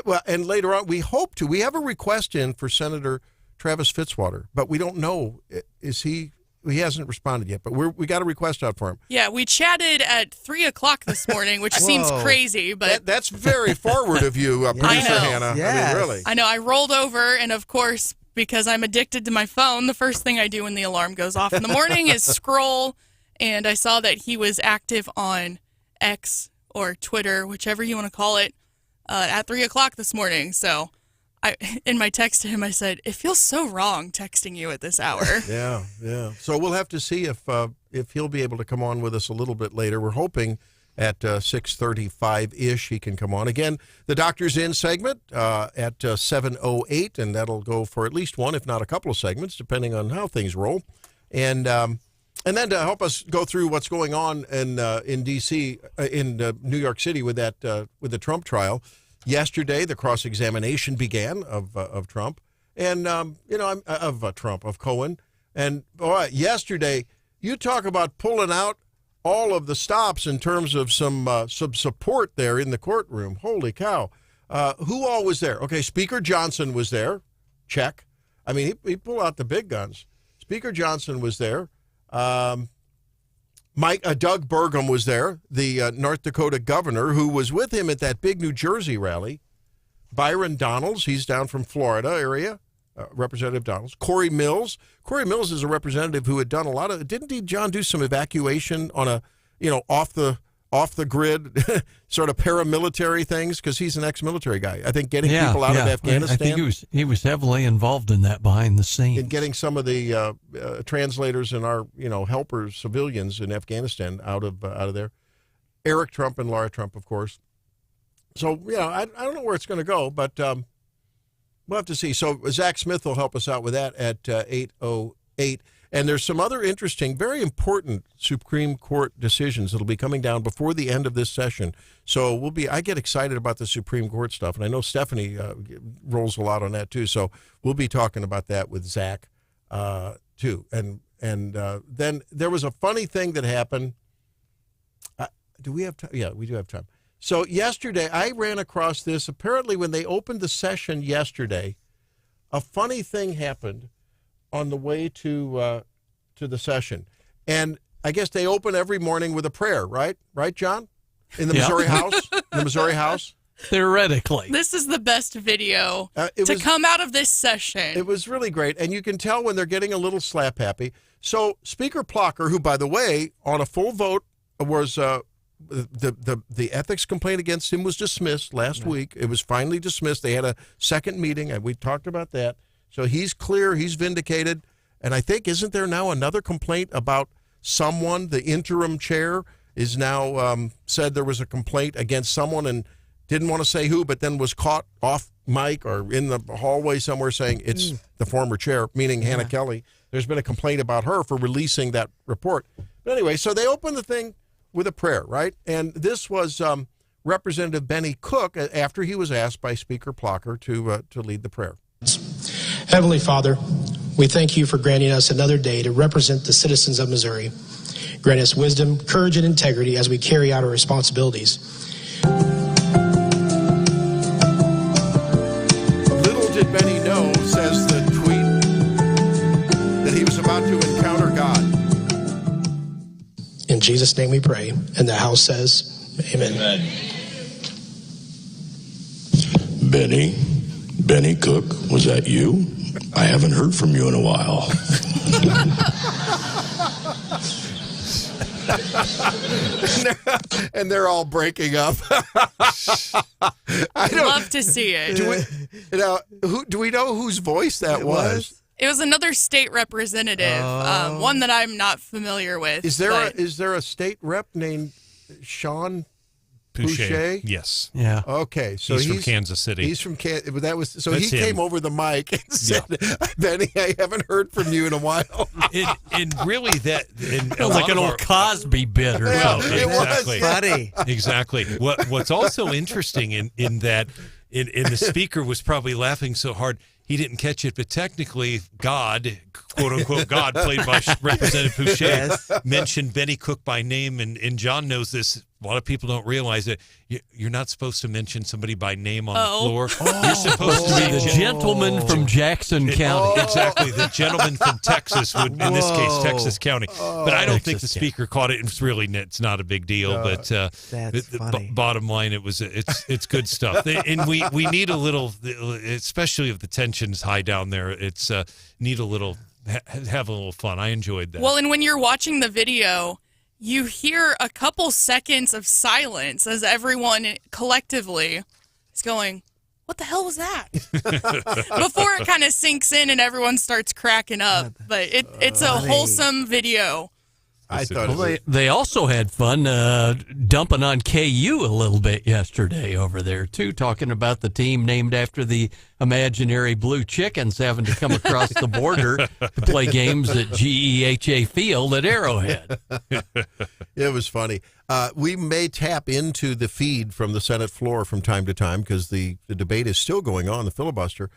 well, and later on, we hope to. We have a request in for Senator Travis Fitzwater, but we don't know. He hasn't responded yet, but we got a request out for him. Yeah, we chatted at 3 o'clock this morning, which seems crazy, but that's very forward of you, producer Hannah. Yes. I mean, really. I know. I rolled over, and of course, because I'm addicted to my phone, the first thing I do when the alarm goes off in the morning is scroll, and I saw that he was active on X or Twitter, whichever you want to call it, at 3 o'clock this morning. So in my text to him, I said, it feels so wrong texting you at this hour. Yeah. So we'll have to see if he'll be able to come on with us a little bit later. We're hoping at 6:35-ish he can come on. Again, the Doctor's In segment at 7:08, and that'll go for at least one, if not a couple of segments, depending on how things roll. And then to help us go through what's going on in D.C., in New York City with the Trump trial. Yesterday, the cross-examination began of Trump, and of Cohen. And yesterday, you talk about pulling out all of the stops in terms of some support there in the courtroom. Holy cow! Who all was there? Okay, Speaker Johnson was there. Check. I mean, he pulled out the big guns. Speaker Johnson was there. Doug Burgum was there, the North Dakota governor, who was with him at that big New Jersey rally. Byron Donalds, he's down from Florida area, Representative Donalds. Corey Mills. Corey Mills is a representative who had done a lot of, didn't he, John, do some evacuation on a, off the grid sort of paramilitary things, because he's an ex-military guy. I think getting people out of Afghanistan. I think he was heavily involved in that behind the scenes. In getting some of the translators and our helpers, civilians in Afghanistan out of there. Eric Trump and Laura Trump, of course. So I don't know where it's going to go, but we'll have to see. So Zack Smith will help us out with that at 8:08. And there's some other interesting, very important Supreme Court decisions that'll be coming down before the end of this session. So I get excited about the Supreme Court stuff, and I know Stephanie rolls a lot on that too. So we'll be talking about that with Zack too. And then there was a funny thing that happened. Do we have time? Yeah, we do have time. So yesterday I ran across this. Apparently, when they opened the session yesterday, a funny thing happened on the way to the session. And I guess they open every morning with a prayer, right? Right, John? In the Missouri House? In the Missouri House? Theoretically. This is the best video to come out of this session. It was really great. And you can tell when they're getting a little slap happy. So Speaker Plocher, who, by the way, on a full vote was the ethics complaint against him was dismissed last week. It was finally dismissed. They had a second meeting, and we talked about that. So he's clear, he's vindicated, and I think, isn't there now another complaint about someone, the interim chair, is now said there was a complaint against someone and didn't want to say who, but then was caught off mic or in the hallway somewhere saying it's the former chair, meaning Hannah Kelly. There's been a complaint about her for releasing that report. But anyway, so they opened the thing with a prayer, right? And this was Representative Benny Cook after he was asked by Speaker Plocher to lead the prayer. Heavenly Father, we thank you for granting us another day to represent the citizens of Missouri. Grant us wisdom, courage, and integrity as we carry out our responsibilities. Little did Benny know, says the tweet, that he was about to encounter God. In Jesus' name we pray. And the House says, Amen. Benny Cook, was that you? I haven't heard from you in a while. and they're all breaking up. I'd love to see it. Do we know whose voice that was? It was another state representative, one that I'm not familiar with. Is there a state rep named Sean Boucher? Yes. Yeah. Okay. So he's from Kansas City. He's from Kansas. That's him. He came over the mic and said, Benny, I haven't heard from you in a while. and really that... It was like an old Cosby bit or something. It was funny. Exactly. What's also interesting in that the speaker was probably laughing so hard he didn't catch it, but technically God, quote-unquote God, played by Representative Boucher, mentioned Benny Cook by name, and John knows this a lot of people don't realize it. You're not supposed to mention somebody by name on the floor. You're supposed to be the gentleman from Jackson County. Exactly. The gentleman from Texas would, in this case, Texas County. But I don't think the speaker caught it. It's not a big deal. But That's funny. Bottom line, it's good stuff. And we need a little, especially if the tension's high down there. It's need a little, have a little fun. I enjoyed that. Well, and when you're watching the video, you hear a couple seconds of silence as everyone collectively is going, what the hell was that? Before it kind of sinks in and everyone starts cracking up. But it's a wholesome video. I thought They also had fun dumping on KU a little bit yesterday over there, too, talking about the team named after the imaginary blue chickens having to come across the border to play games at GEHA Field at Arrowhead. It was funny. We may tap into the feed from the Senate floor from time to time because the debate is still going on, the filibuster.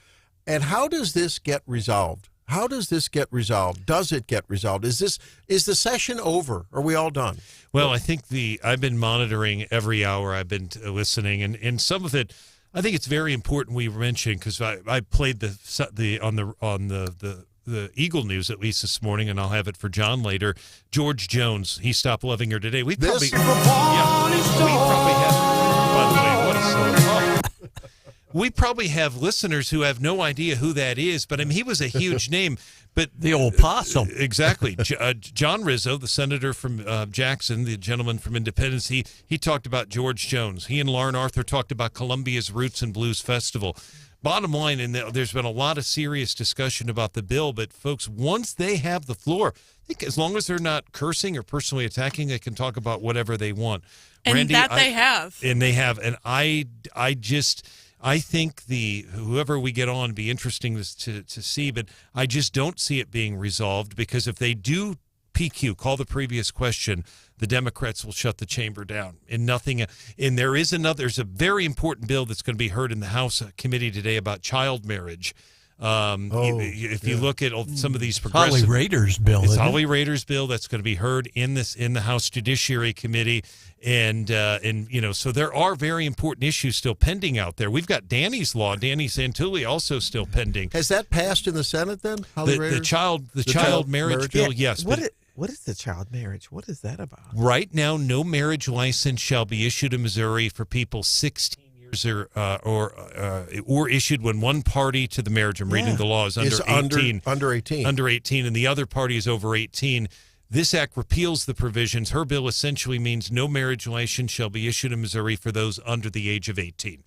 And how does this get resolved? How does this get resolved? Does it get resolved? Is the session over? Are we all done? Well, I think I've been monitoring every hour. I've been listening, and some of it, I think it's very important we mention because I played the Eagle News at least this morning, and I'll have it for John later. George Jones, he stopped loving her today. We probably have. By the way, what a song! We probably have listeners who have no idea who that is, but I mean, he was a huge name. But the old possum. Exactly. John Rizzo, the senator from Jackson, the gentleman from Independence, he talked about George Jones. He and Lauren Arthur talked about Columbia's Roots and Blues Festival. Bottom line, and there's been a lot of serious discussion about the bill, but folks, once they have the floor, I think as long as they're not cursing or personally attacking, they can talk about whatever they want. And Randy, they have. And they have. And I think whoever we get on be interesting to see, but I just don't see it being resolved because if they do PQ, call the previous question, the Democrats will shut the chamber down and nothing. And there's a very important bill that's going to be heard in the House committee today about child marriage. If you look at some of these progressive, Holly Rader's bill. It's Holly Rader's bill that's going to be heard in the House Judiciary Committee, and so there are very important issues still pending out there. We've got Danny Santulli also still pending. Has that passed in the Senate then? Holly The child marriage bill, yes. What is the child marriage? What is that about? Right now, no marriage license shall be issued in Missouri for people 16 years or issued when one party to the marriage, I'm reading the law, is under 18. Under 18. Under 18, and the other party is over 18. This act repeals the provisions. Her bill essentially means no marriage license shall be issued in Missouri for those under the age of 18.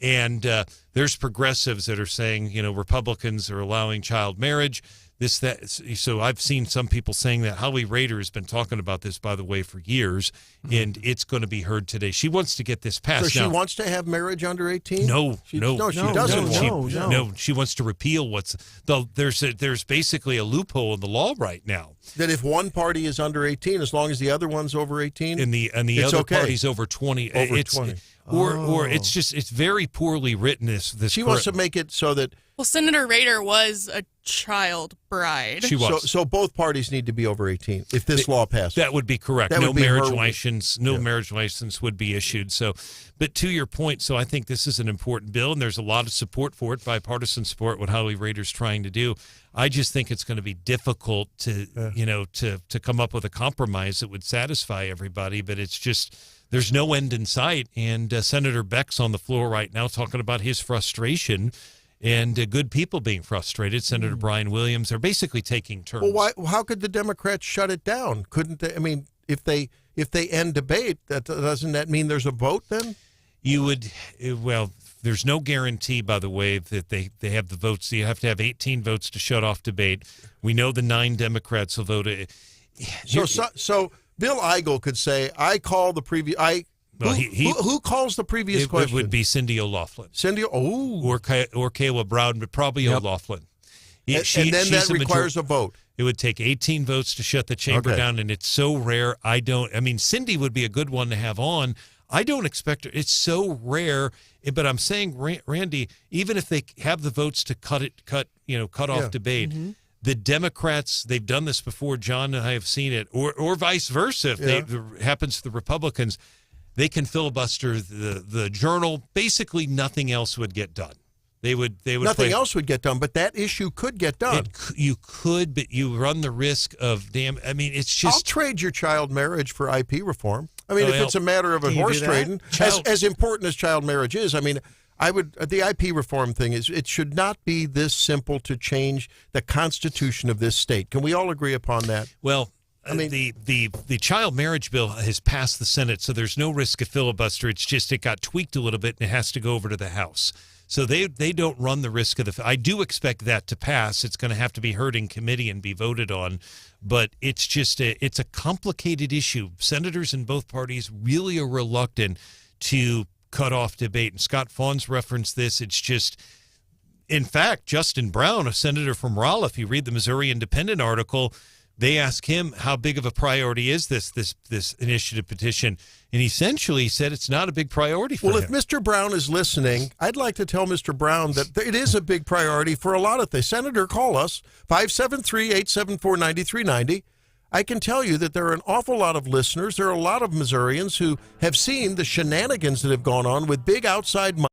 And there's progressives that are saying, Republicans are allowing child marriage. So I've seen some people saying that. Holly Rader has been talking about this, by the way, for years, and it's going to be heard today. She wants to get this passed. So she wants to have marriage under 18? No, she doesn't. No, she wants to repeal there's basically a loophole in the law right now. That if one party is under 18, as long as the other one's over 18? And the other party's over 20. Over 20. Or it's very poorly written. She wants to make it so that... Well, Senator Rader was a child bride. She was. So both parties need to be over 18 if this law passes. That would be correct. No marriage license would be issued. So, but to your point, so I think this is an important bill, and there's a lot of support for it, bipartisan support, what Holly Rader's trying to do. I just think it's going to be difficult to come up with a compromise that would satisfy everybody, but it's just there's no end in sight. And Senator Beck's on the floor right now talking about his frustration and good people being frustrated. Senator Brian Williams are basically taking turns. Well, how could the Democrats shut it down? Couldn't they? I mean, if they end debate, doesn't that mean there's a vote then? You would, well, there's no guarantee, by the way, that they have the votes. You have to have 18 votes to shut off debate. We know the 9 Democrats will vote. So Bill Eigel could say, I call the previous... who calls the previous question? It would be Cindy O'Loughlin. Or Kayla Brown, but probably O'Loughlin. And then that requires a vote. It would take 18 votes to shut the chamber down, and it's so rare. Cindy would be a good one to have on. I don't expect her. It's so rare. But I'm saying, Randy, even if they have the votes to cut off debate, the Democrats, they've done this before. John and I have seen it, or vice versa. If it happens to the Republicans, they can filibuster the journal. Basically, nothing else would get done. They would Nothing else would get done, but that issue could get done. You could, but you run the risk of I mean, it's just. I'll trade your child marriage for IP reform. I mean, if it's a matter of a horse trading, as important as child marriage is, I mean, the IP reform thing is, it should not be this simple to change the constitution of this state. Can we all agree upon that? Well, I mean, the child marriage bill has passed the Senate, so there's no risk of filibuster. It's just it got tweaked a little bit, and it has to go over to the House. So they don't run the risk of I do expect that to pass. It's going to have to be heard in committee and be voted on, but it's just it's a complicated issue. Senators in both parties really are reluctant to cut off debate. And Scott Fawn's referenced this. It's just, in fact, Justin Brown, a senator from Raleigh, if you read the Missouri Independent article, they ask him how big of a priority is this initiative petition, and he essentially said it's not a big priority for him. Well, if Mr. Brown is listening, I'd like to tell Mr. Brown that it is a big priority for a lot of things. Senator, call us, 573-874-9390. I can tell you that there are an awful lot of listeners. There are a lot of Missourians who have seen the shenanigans that have gone on with big outside money.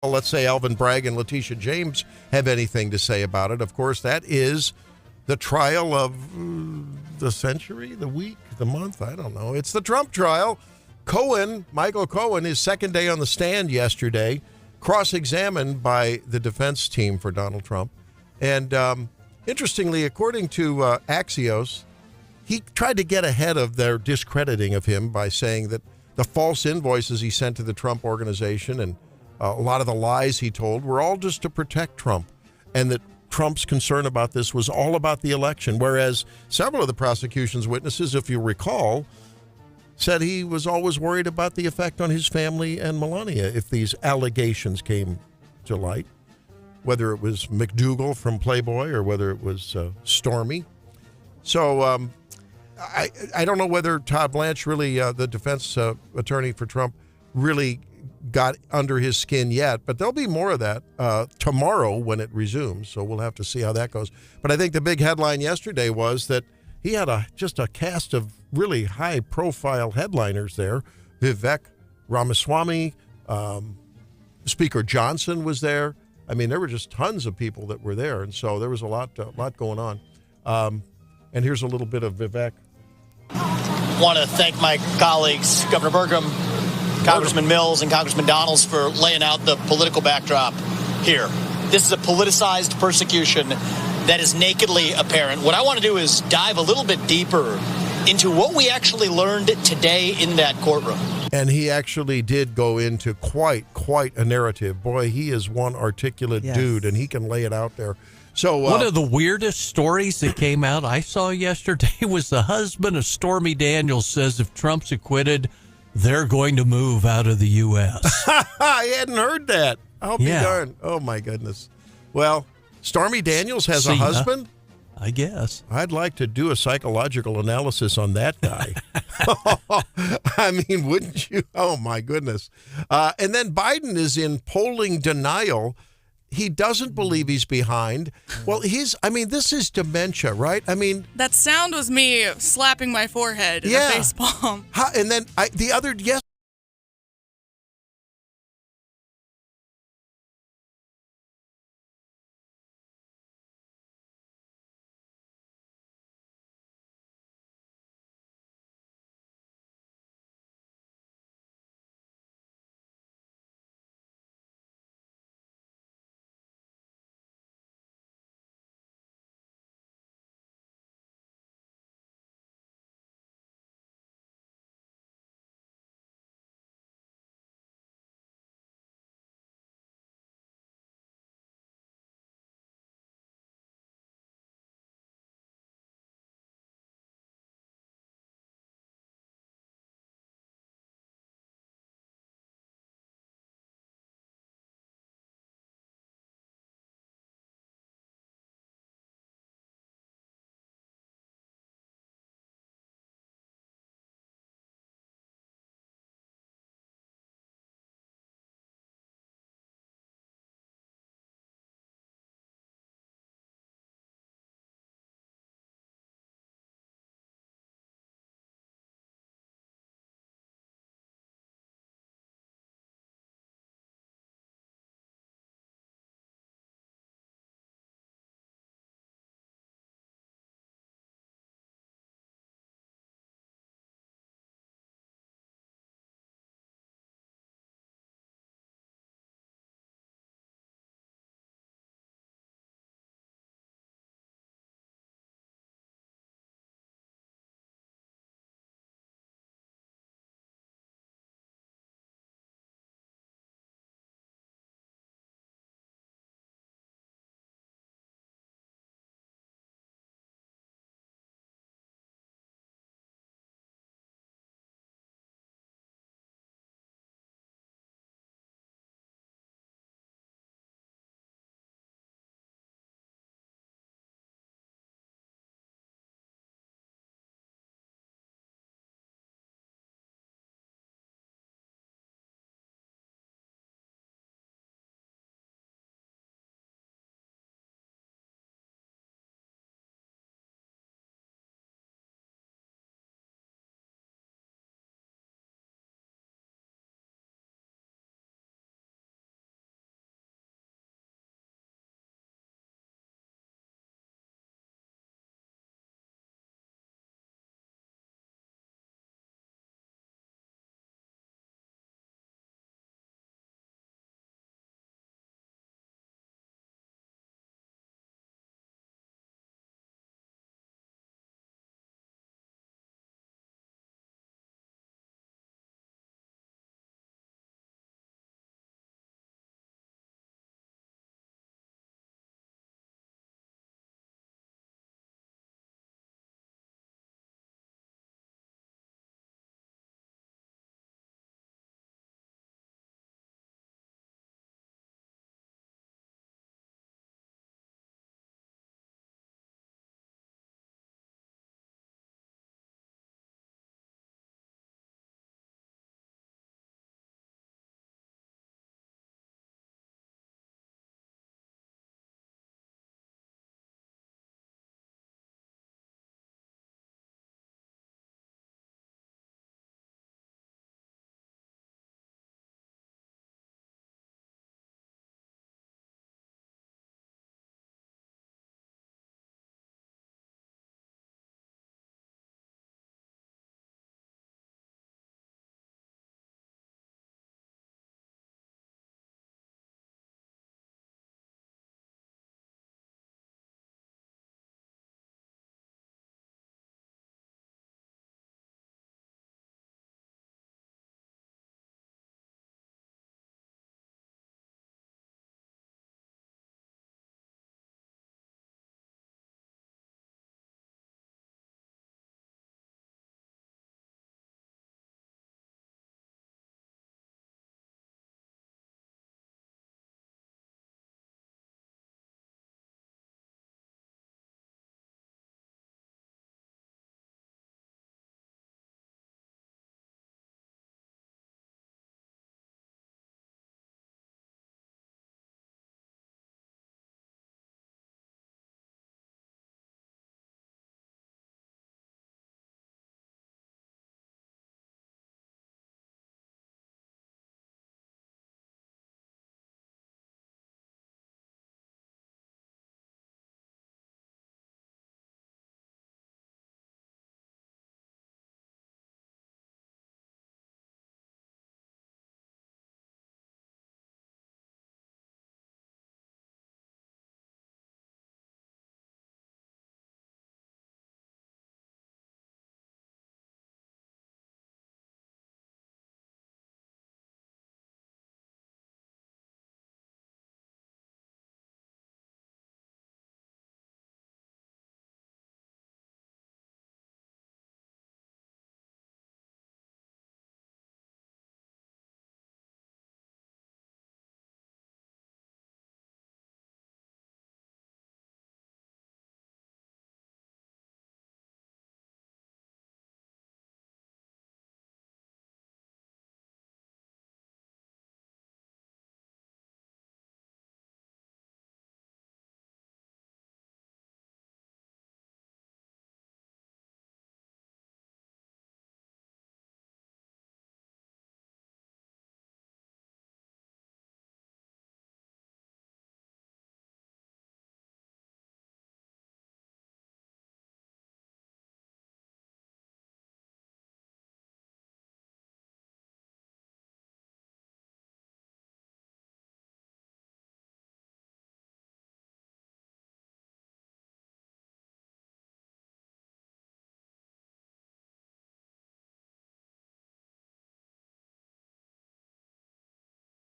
let's say Alvin Bragg and Letitia James have anything to say about it. Of course, that is the trial of the century, the week, the month. I don't know. It's the Trump trial. Michael Cohen, his second day on the stand yesterday, cross-examined by the defense team for Donald Trump. And interestingly, according to Axios, he tried to get ahead of their discrediting of him by saying that the false invoices he sent to the Trump organization and a lot of the lies he told were all just to protect Trump, and that Trump's concern about this was all about the election, whereas several of the prosecution's witnesses, if you recall, said he was always worried about the effect on his family and Melania if these allegations came to light, whether it was McDougal from Playboy or whether it was Stormy. So I don't know whether Todd Blanche really, the defense attorney for Trump, really got under his skin yet, but there'll be more of that tomorrow when it resumes, so we'll have to see how that goes. But I think the big headline yesterday was that he had just a cast of really high-profile headliners there. Vivek Ramaswamy, Speaker Johnson was there. I mean, there were just tons of people that were there, and so there was a lot going on. And here's a little bit of Vivek. I want to thank my colleagues, Governor Burgum, Congressman Mills, and Congressman Donalds for laying out the political backdrop here. This is a politicized persecution that is nakedly apparent. What I want to do is dive a little bit deeper into what we actually learned today in that courtroom. And he actually did go into quite a narrative. Boy, he is one articulate dude, and he can lay it out there. So one of the weirdest stories that came out I saw yesterday was the husband of Stormy Daniels says if Trump's acquitted, they're going to move out of the U.S. I hadn't heard that. I'll be darned. Oh, my goodness. Well, Stormy Daniels has a husband? I guess. I'd like to do a psychological analysis on that guy. I mean, wouldn't you? Oh, my goodness. And then Biden is in polling denial. He doesn't believe he's behind. Well, this is dementia, right? I mean, that sound was me slapping my forehead in a face palm. And then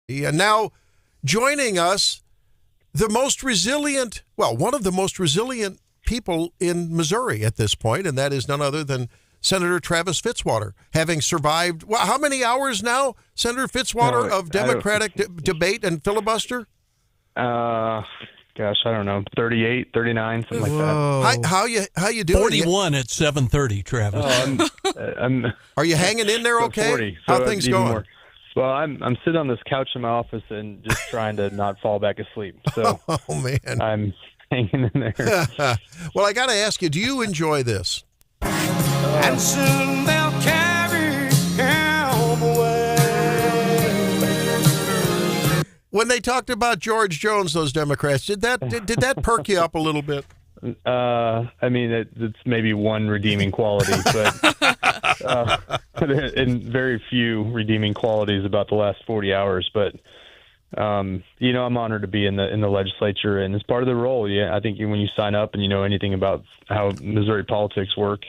And now joining us, one of the most resilient people in Missouri at this point, and that is none other than Senator Travis Fitzwater, having survived, how many hours now, Senator Fitzwater, of Democratic debate and filibuster? Gosh, I don't know, 38, 39, something like that. How you doing? 41 at 7:30, Travis. Are you hanging in there okay? 40, how so things even going? More. Well, I'm sitting on this couch in my office and just trying to not fall back asleep. So oh man, I'm hanging in there. Well, I got to ask you, do you enjoy this? And soon they'll carry him away. When they talked about George Jones, those Democrats, did that perk you up a little bit? I mean, it's maybe one redeeming quality, but and very few redeeming qualities about the last 40 hours. But I'm honored to be in the legislature, and as part of the role, I think when you sign up and you know anything about how Missouri politics work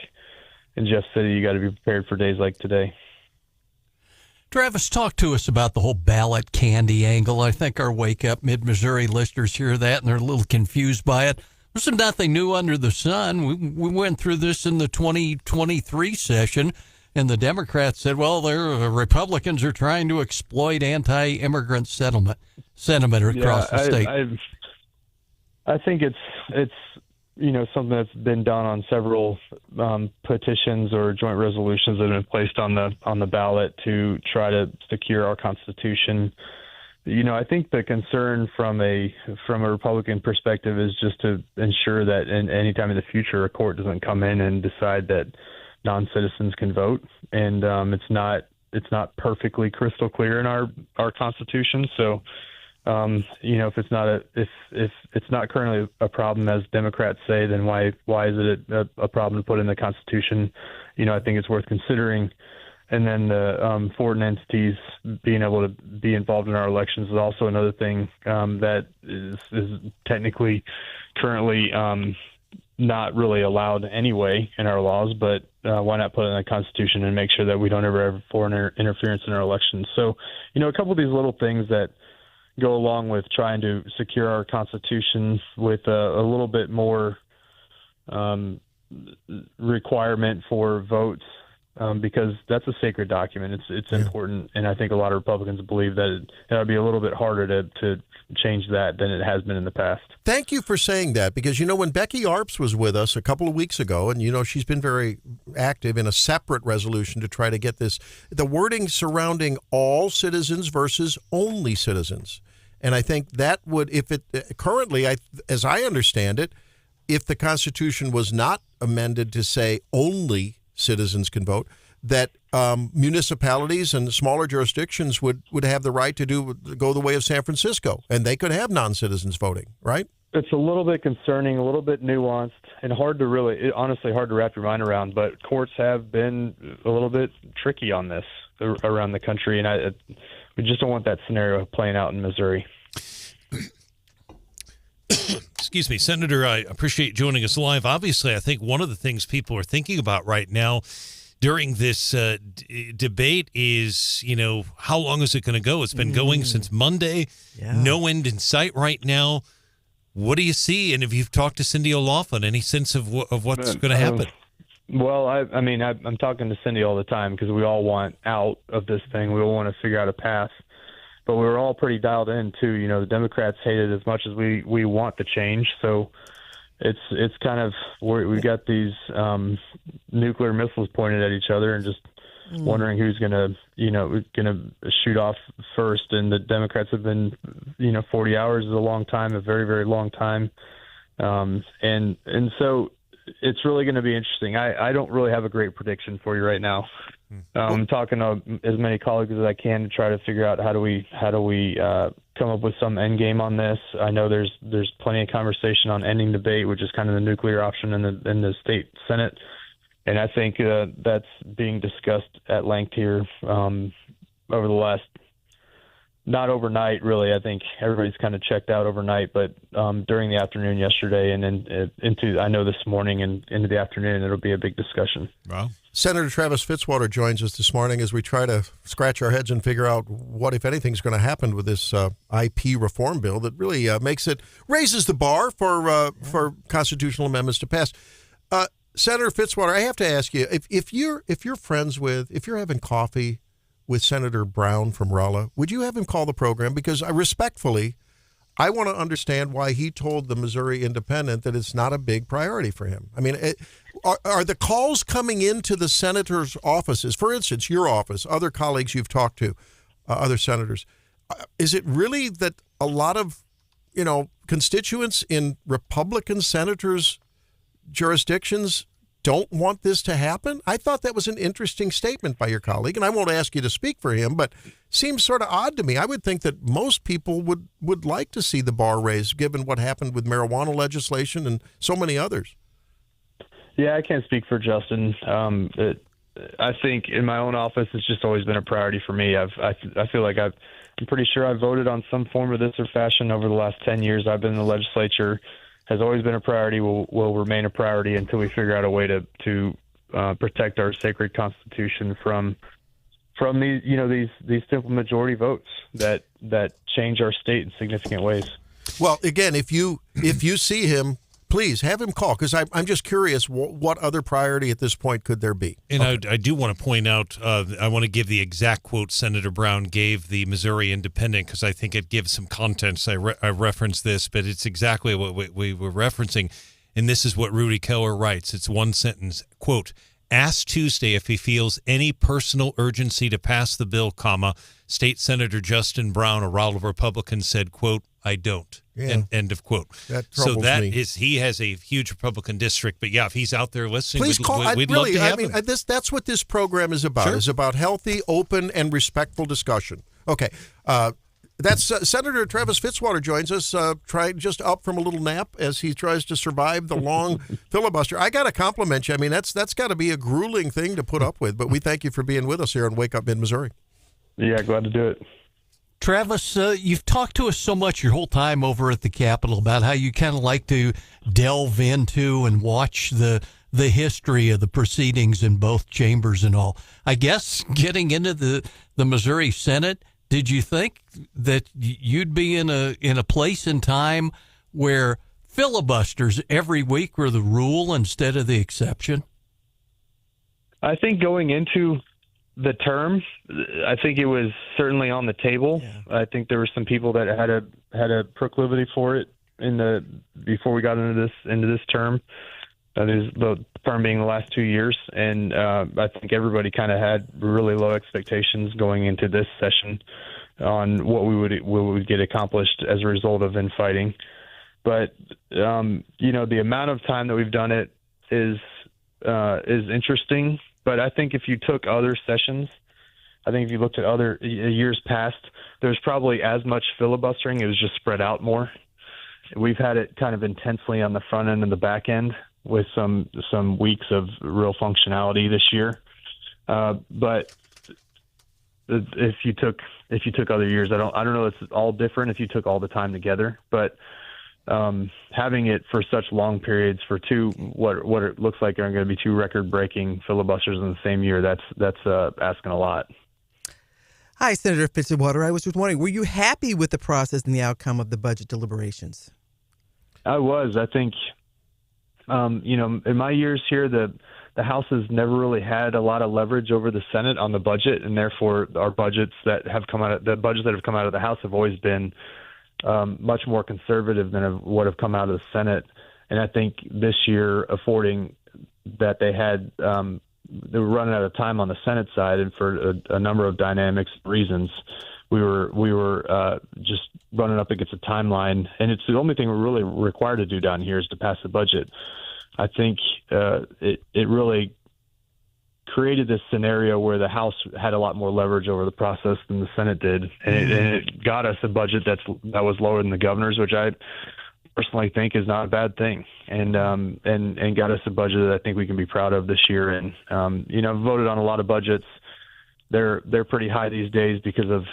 in Jeff City, you got to be prepared for days like today. Travis, talk to us about the whole ballot candy angle. I think our Wake Up Mid-Missouri listeners hear that, and they're a little confused by it. There's nothing new under the sun. We went through this in the 2023 session, and the Democrats said, well, the Republicans are trying to exploit anti-immigrant sentiment across the state. I think it's something that's been done on several petitions or joint resolutions that have been placed on the ballot to try to secure our Constitution. I think the concern from a Republican perspective is just to ensure that any time in the future a court doesn't come in and decide that non-citizens can vote, and it's not perfectly crystal clear in our Constitution. So, if it's not currently a problem, as Democrats say, then why is it a problem to put in the Constitution? I think it's worth considering. And then the foreign entities being able to be involved in our elections is also another thing that is technically currently not really allowed anyway in our laws, but why not put it in the Constitution and make sure that we don't ever have foreign interference in our elections? So, a couple of these little things that go along with trying to secure our Constitution with a little bit more requirement for votes, because that's a sacred document. It's important, and I think a lot of Republicans believe that it would be a little bit harder to change that than it has been in the past. Thank you for saying that, because, when Becky Arps was with us a couple of weeks ago, and, she's been very active in a separate resolution to try to get the wording surrounding all citizens versus only citizens. And I think that would, as I understand it, if the Constitution was not amended to say only citizens can vote, that municipalities and smaller jurisdictions would have the right to go the way of San Francisco, and they could have non-citizens voting, right? It's a little bit concerning, a little bit nuanced, and hard to wrap your mind around, but courts have been a little bit tricky on this around the country, and we just don't want that scenario playing out in Missouri. Excuse me, Senator, I appreciate joining us live. Obviously, I think one of the things people are thinking about right now during this debate is, how long is it going to go? It's been going since Monday. Yeah. No end in sight right now. What do you see? And if you've talked to Cindy O'Laughlin, any sense of what's going to happen? Well, I'm talking to Cindy all the time because we all want out of this thing. We all want to figure out a path. But we were all pretty dialed in too. The Democrats hate it as much as we want the change. So it's kind of we've got these nuclear missiles pointed at each other and just wondering who's gonna shoot off first. And the Democrats have been 40 hours is a long time, a very, very long time, and so it's really going to be interesting. I don't really have a great prediction for you right now. I'm talking to as many colleagues as I can to try to figure out how do we come up with some end game on this. I know there's plenty of conversation on ending debate, which is kind of the nuclear option in the state Senate, and I think that's being discussed at length here over the last. Not overnight, really. I think everybody's kind of checked out overnight, but during the afternoon yesterday and then into, I know this morning and into the afternoon, it'll be a big discussion. Wow. Senator Travis Fitzwater joins us this morning as we try to scratch our heads and figure out what, if anything, is going to happen with this IP reform bill that really raises the bar for constitutional amendments to pass. Senator Fitzwater, I have to ask you, if you're having coffee with Senator Brown from Rolla, would you have him call the program? Because I want to understand why he told the Missouri Independent that it's not a big priority for him. I mean, are the calls coming into the senator's offices, for instance, your office, other colleagues you've talked to, other senators, is it really that a lot of, constituents in Republican senators' jurisdictions don't want this to happen? I thought that was an interesting statement by your colleague, and I won't ask you to speak for him, but seems sort of odd to me. I would think that most people would like to see the bar raised, given what happened with marijuana legislation and so many others. Yeah, I can't speak for Justin. I think in my own office, it's just always been a priority for me. I feel like I'm pretty sure I voted on some form of this or fashion over the last 10 years I've been in the legislature. Has always been a priority, will remain a priority until we figure out a way to protect our sacred Constitution from these simple majority votes that change our state in significant ways. Well, again, if you see him, please have him call, because I'm just curious what other priority at this point could there be. And okay. I do want to point out, I want to give the exact quote Senator Brown gave the Missouri Independent, because I think it gives some context. I referenced this, but it's exactly what we were referencing. And this is what Rudy Keller writes. It's one sentence, quote, "Asked Tuesday if he feels any personal urgency to pass the bill, State Senator Justin Brown, a Rolla Republican, said, quote, I don't." Yeah. End of quote. That troubles me. He has a huge Republican district, but yeah, if he's out there listening, please call. We'd love to have him. That's what this program is about. Sure. It's about healthy, open, and respectful discussion. Okay. That's Senator Travis Fitzwater joins us, just up from a little nap as he tries to survive the long filibuster. I got to compliment you. I mean, that's got to be a grueling thing to put up with, but we thank you for being with us here on Wake Up Mid-Missouri. Yeah, glad to do it. Travis, you've talked to us so much your whole time over at the Capitol about how you kind of like to delve into and watch the history of the proceedings in both chambers and all. I guess getting into the Missouri Senate, did you think that you'd be in a place in time where filibusters every week were the rule instead of the exception? I think going into the term, I think it was certainly on the table. Yeah. I think there were some people that had a proclivity for it before we got into this term. There's the term being the last 2 years, and I think everybody kind of had really low expectations going into this session on what we would get accomplished as a result of infighting. But the amount of time that we've done it is interesting. But I think if you took other sessions, I think if you looked at other years past, there's probably as much filibustering. It was just spread out more. We've had it kind of intensely on the front end and the back end with some weeks of real functionality this year. But if you took other years, I don't know. It's all different if you took all the time together, but having it for such long periods for what it looks like are going to be two record-breaking filibusters in the same year, that's asking a lot. Hi, Senator Fitzwater. I was just wondering, were you happy with the process and the outcome of the budget deliberations? I was. I think, in my years here, the House has never really had a lot of leverage over the Senate on the budget, and therefore our budgets that have come out of the House have always been much more conservative than what have come out of the Senate. And I think this year, affording that they were running out of time on the Senate side, and for a number of dynamics reasons, we were just running up against a timeline. And it's the only thing we're really required to do down here is to pass the budget. I think it really created this scenario where the House had a lot more leverage over the process than the Senate did, and it got us a budget that was lower than the governor's, which I personally think is not a bad thing, and got us a budget that I think we can be proud of this year. And voted on a lot of budgets. They're pretty high these days because of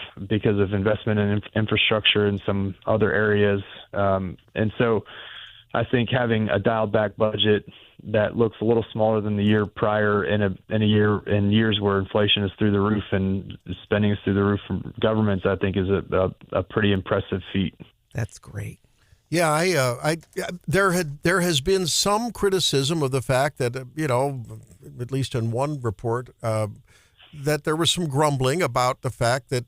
investment in infrastructure and some other areas, and so I think having a dialed back budget that looks a little smaller than the year prior in years where inflation is through the roof and spending is through the roof from governments, I think is a pretty impressive feat. That's great. Yeah, there has been some criticism of the fact that at least in one report, that there was some grumbling about the fact that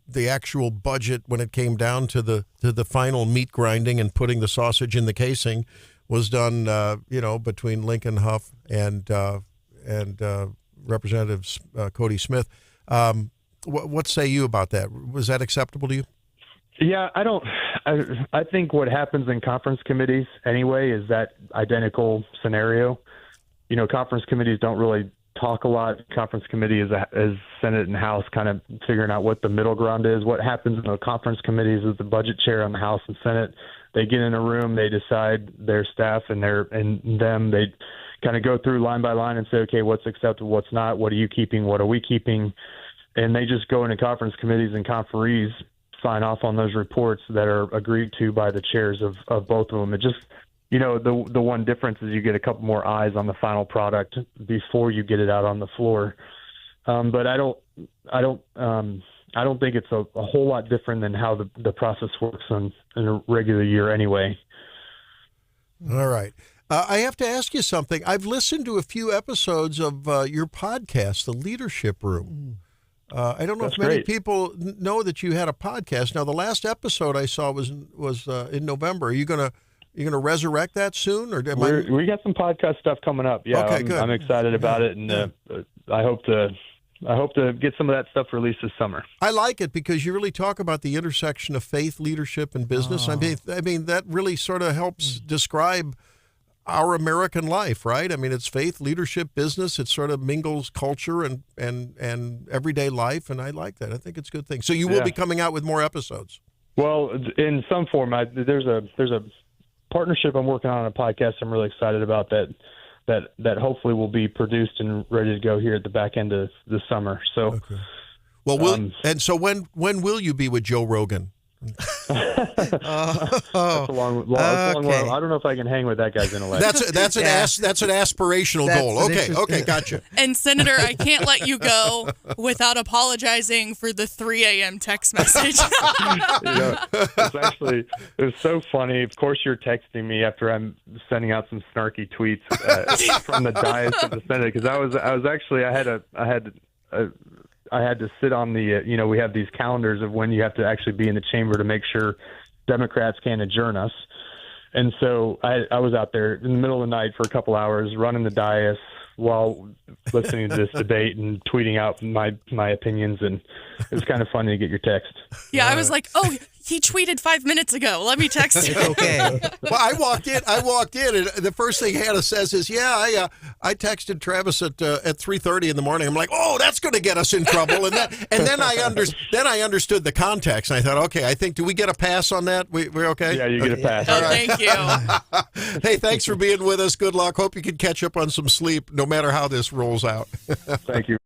the actual budget, when it came down to the final meat grinding and putting the sausage in the casing, was done between Lincoln Huff and Representative Cody Smith. What say you about that? Was that acceptable to you? Yeah, I think what happens in conference committees anyway is that identical scenario. Conference committees don't really talk a lot. Conference committee is Senate and House kind of figuring out what the middle ground is. What happens in the conference committees is the budget chair on the House and Senate. They get in a room, they decide their staff and they kind of go through line by line and say, okay, what's acceptable, what's not, what are you keeping, what are we keeping? And they just go into conference committees and conferees sign off on those reports that are agreed to by the chairs of both of them. It just, the one difference is you get a couple more eyes on the final product before you get it out on the floor. But I don't think it's a whole lot different than how the process works in a regular year anyway. All right. I have to ask you something. I've listened to a few episodes of your podcast, The Leadership Room. I don't know if many people know that you had a podcast. Now, the last episode I saw was in November. Are you gonna resurrect that soon, or we got some podcast stuff coming up? Yeah, okay, good. I'm excited about it, and I hope to get some of that stuff released this summer. I like it because you really talk about the intersection of faith, leadership, and business. I mean that really sort of helps describe our American life, right? I mean, it's faith, leadership, business. It sort of mingles culture and everyday life, and I like that. I think it's a good thing. So you will be coming out with more episodes. Well, in some form, there's a partnership I'm working on a podcast. I'm really excited about that hopefully will be produced and ready to go here at the back end of the summer. So, okay. Well, and so when will you be with Joe Rogan? That's a long one. I don't know if I can hang with that guy's intellect. That's an aspirational goal. Okay, gotcha. And Senator, I can't let you go without apologizing for the 3 a.m. text message. It was so funny. Of course, you're texting me after I'm sending out some snarky tweets from the dais of the Senate because I had to sit on the, we have these calendars of when you have to actually be in the chamber to make sure Democrats can't adjourn us. And so I was out there in the middle of the night for a couple hours running the dais while listening to this debate and tweeting out my opinions. And it was kind of funny to get your text. Yeah, I was like, oh, he tweeted 5 minutes ago. Let me text him. Okay. Well, I walked in, and the first thing Hannah says is, I texted Travis at 3:30 in the morning. I'm like, oh, that's going to get us in trouble. And then I understood the context, and I thought, okay, do we get a pass on that? We're okay? Yeah, you get a pass. Oh, thank you. Hey, thanks for being with us. Good luck. Hope you can catch up on some sleep, no matter how this rolls out. Thank you.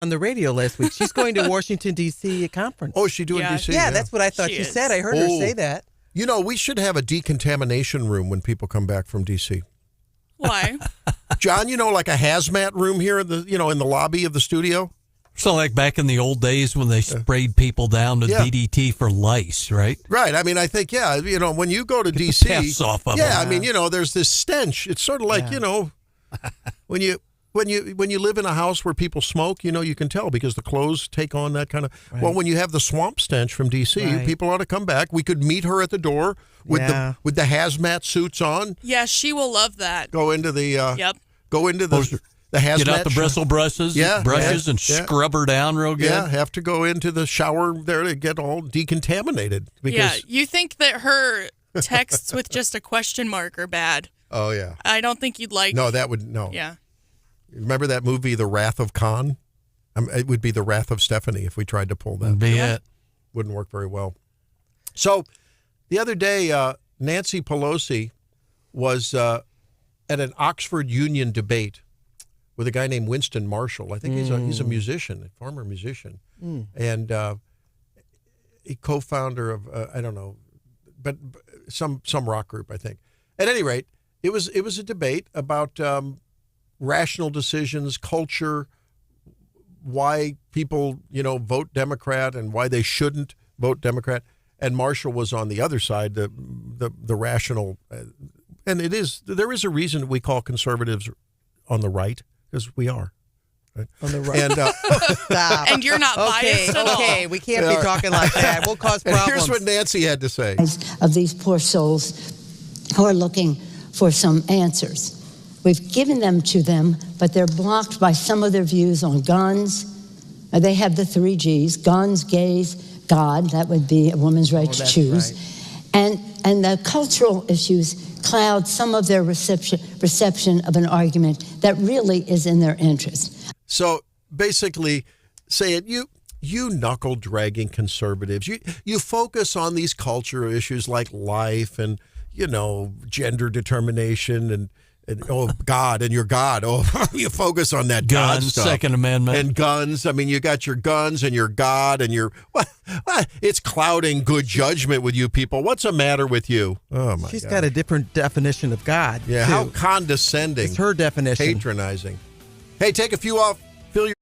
on the radio last week. She's going to Washington, D.C. conference. Oh, is she doing Yeah. D.C.? Yeah, that's what I thought She she is. said. I heard her say that. You know, we should have a decontamination room when people come back from D.C. Why? John, you know, like a hazmat room here in the lobby of the studio. So like back in the old days when they sprayed people down with Yeah. DDT for lice, right? Right. I mean, I think, when you go to D.C. pests off of yeah, them. I mean, there's this stench. It's sort of like, when you live in a house where people smoke, you can tell because the clothes take on that kind of. Right. Well, when you have the swamp stench from D.C., Right. people ought to come back. We could meet her at the door with the hazmat suits on. Yeah, she will love that. Go into the. Yep. Go into the hazmat. Get out the bristle brushes, and scrub her down real good. Yeah, have to go into the shower there to get all decontaminated. Because, Yeah, you think that her texts with just a question mark are bad. Oh, yeah. I don't think you'd like. No, that would, no. Yeah. Remember that movie, The Wrath of Khan? It would be The Wrath of Stephanie if we tried to pull that. That'd be it. Wouldn't work very well. So the other day, Nancy Pelosi was at an Oxford Union debate with a guy named Winston Marshall. I think he's a musician, a former musician, and a co-founder of I don't know, but some rock group, I think. At any rate, it was a debate about rational decisions, culture, why people vote Democrat and why they shouldn't vote Democrat. And Marshall was on the other side, the rational, and there is a reason we call conservatives on the right. Because we are. Right? On the right. And, Stop. And you're not biased at all. Okay, we can't be talking like that. We'll cause problems. And here's what Nancy had to say. Of these poor souls who are looking for some answers. We've given them to them, but they're blocked by some of their views on guns. They have the 3 Gs, guns, gays, God. That would be a woman's right to choose. Right. And the cultural issues cloud some of their reception of an argument that really is in their interest. So basically, say it, you knuckle dragging conservatives. You focus on these cultural issues like life and gender determination and oh God and your God. Oh, you focus on that God Guns, stuff. Second Amendment, and guns. I mean, you got your guns and your God and your. It's clouding good judgment with you people. What's the matter with you? Oh my! She's got a different definition of God. Yeah, too. how condescending. It's her definition. Patronizing. Hey, take a few off. Fill your.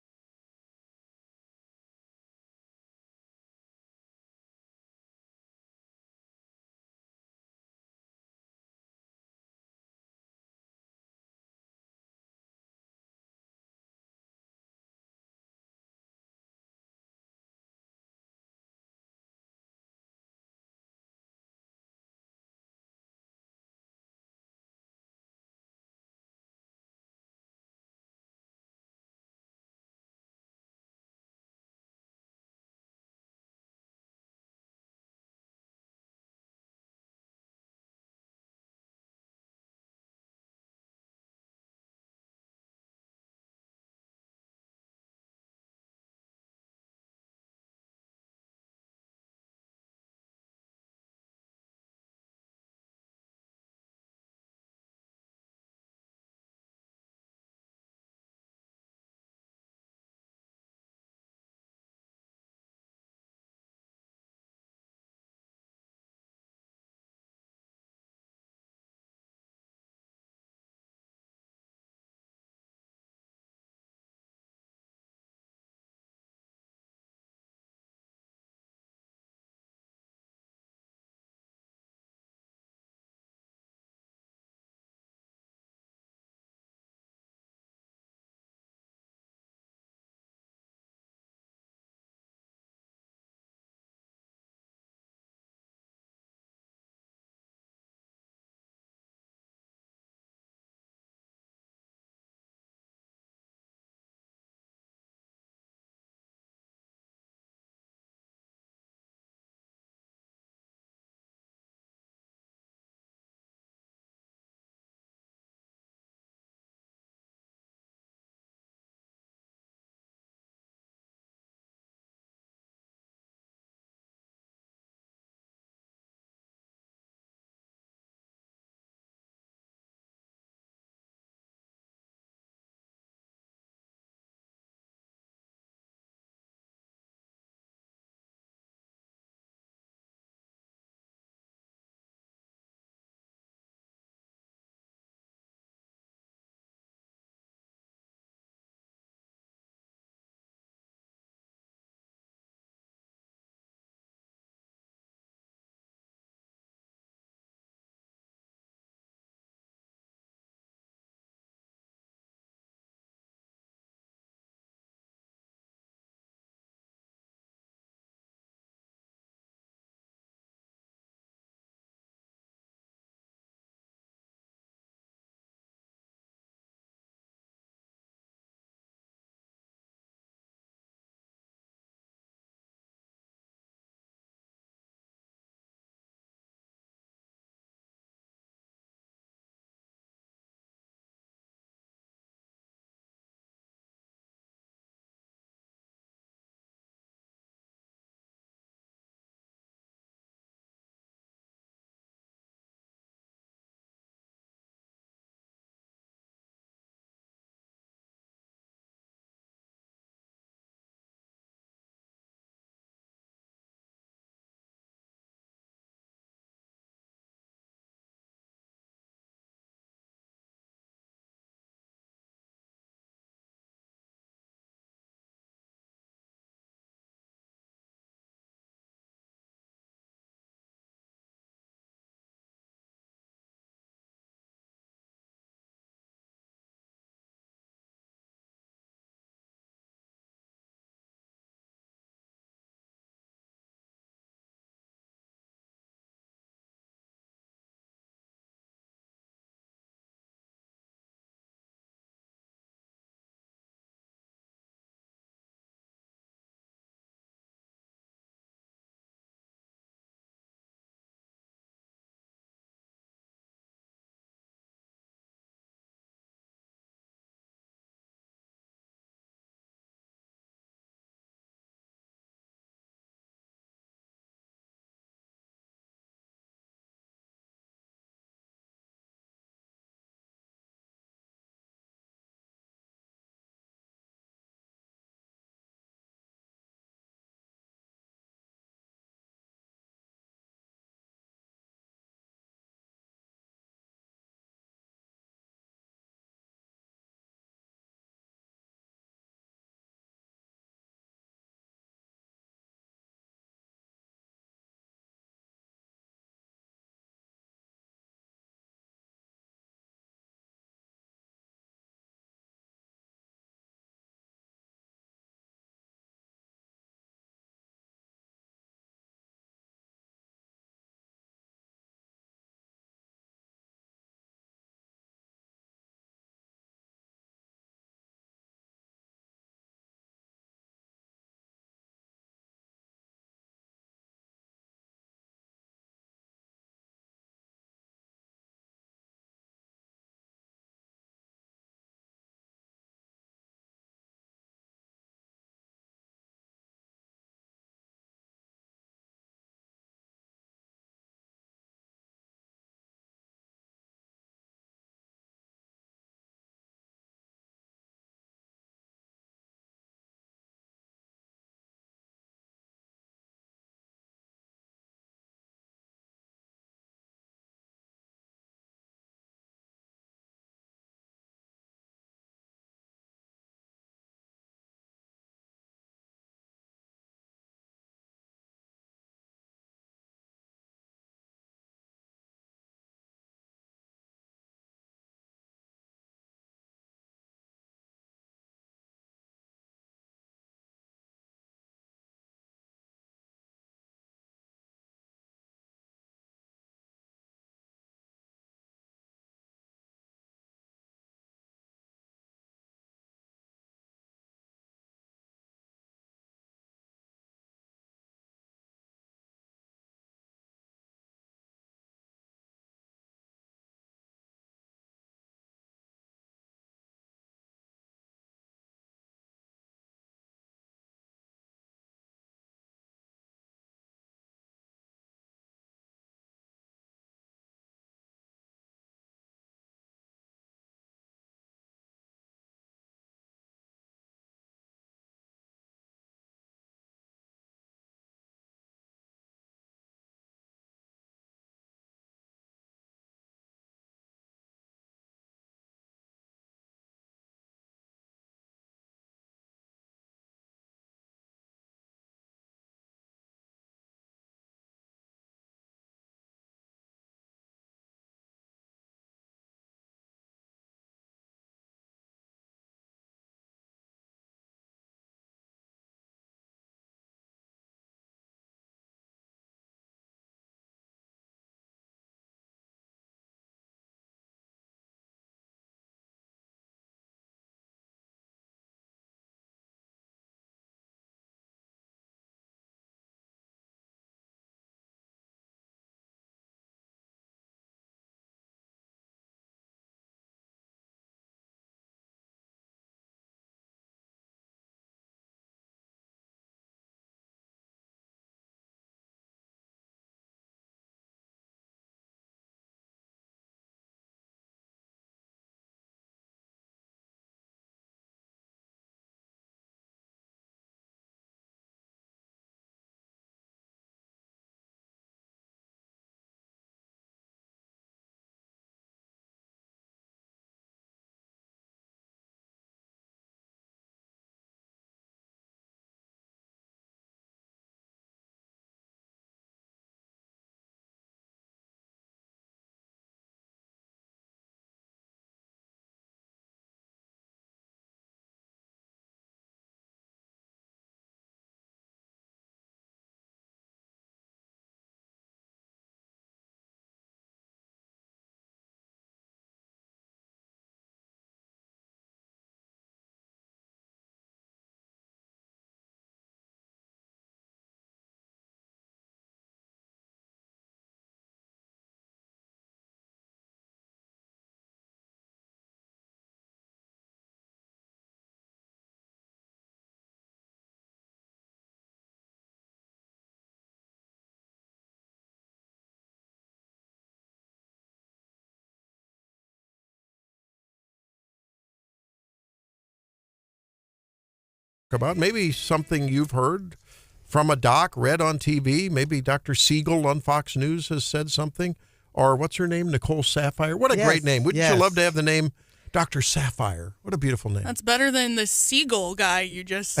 about. Maybe something you've heard from a doc, read on TV. Maybe Dr. Siegel on Fox News has said something. Or what's her name? Nicole Sapphire. What a great name. Wouldn't you love to have the name Dr. Sapphire? What a beautiful name. That's better than the Siegel guy you just...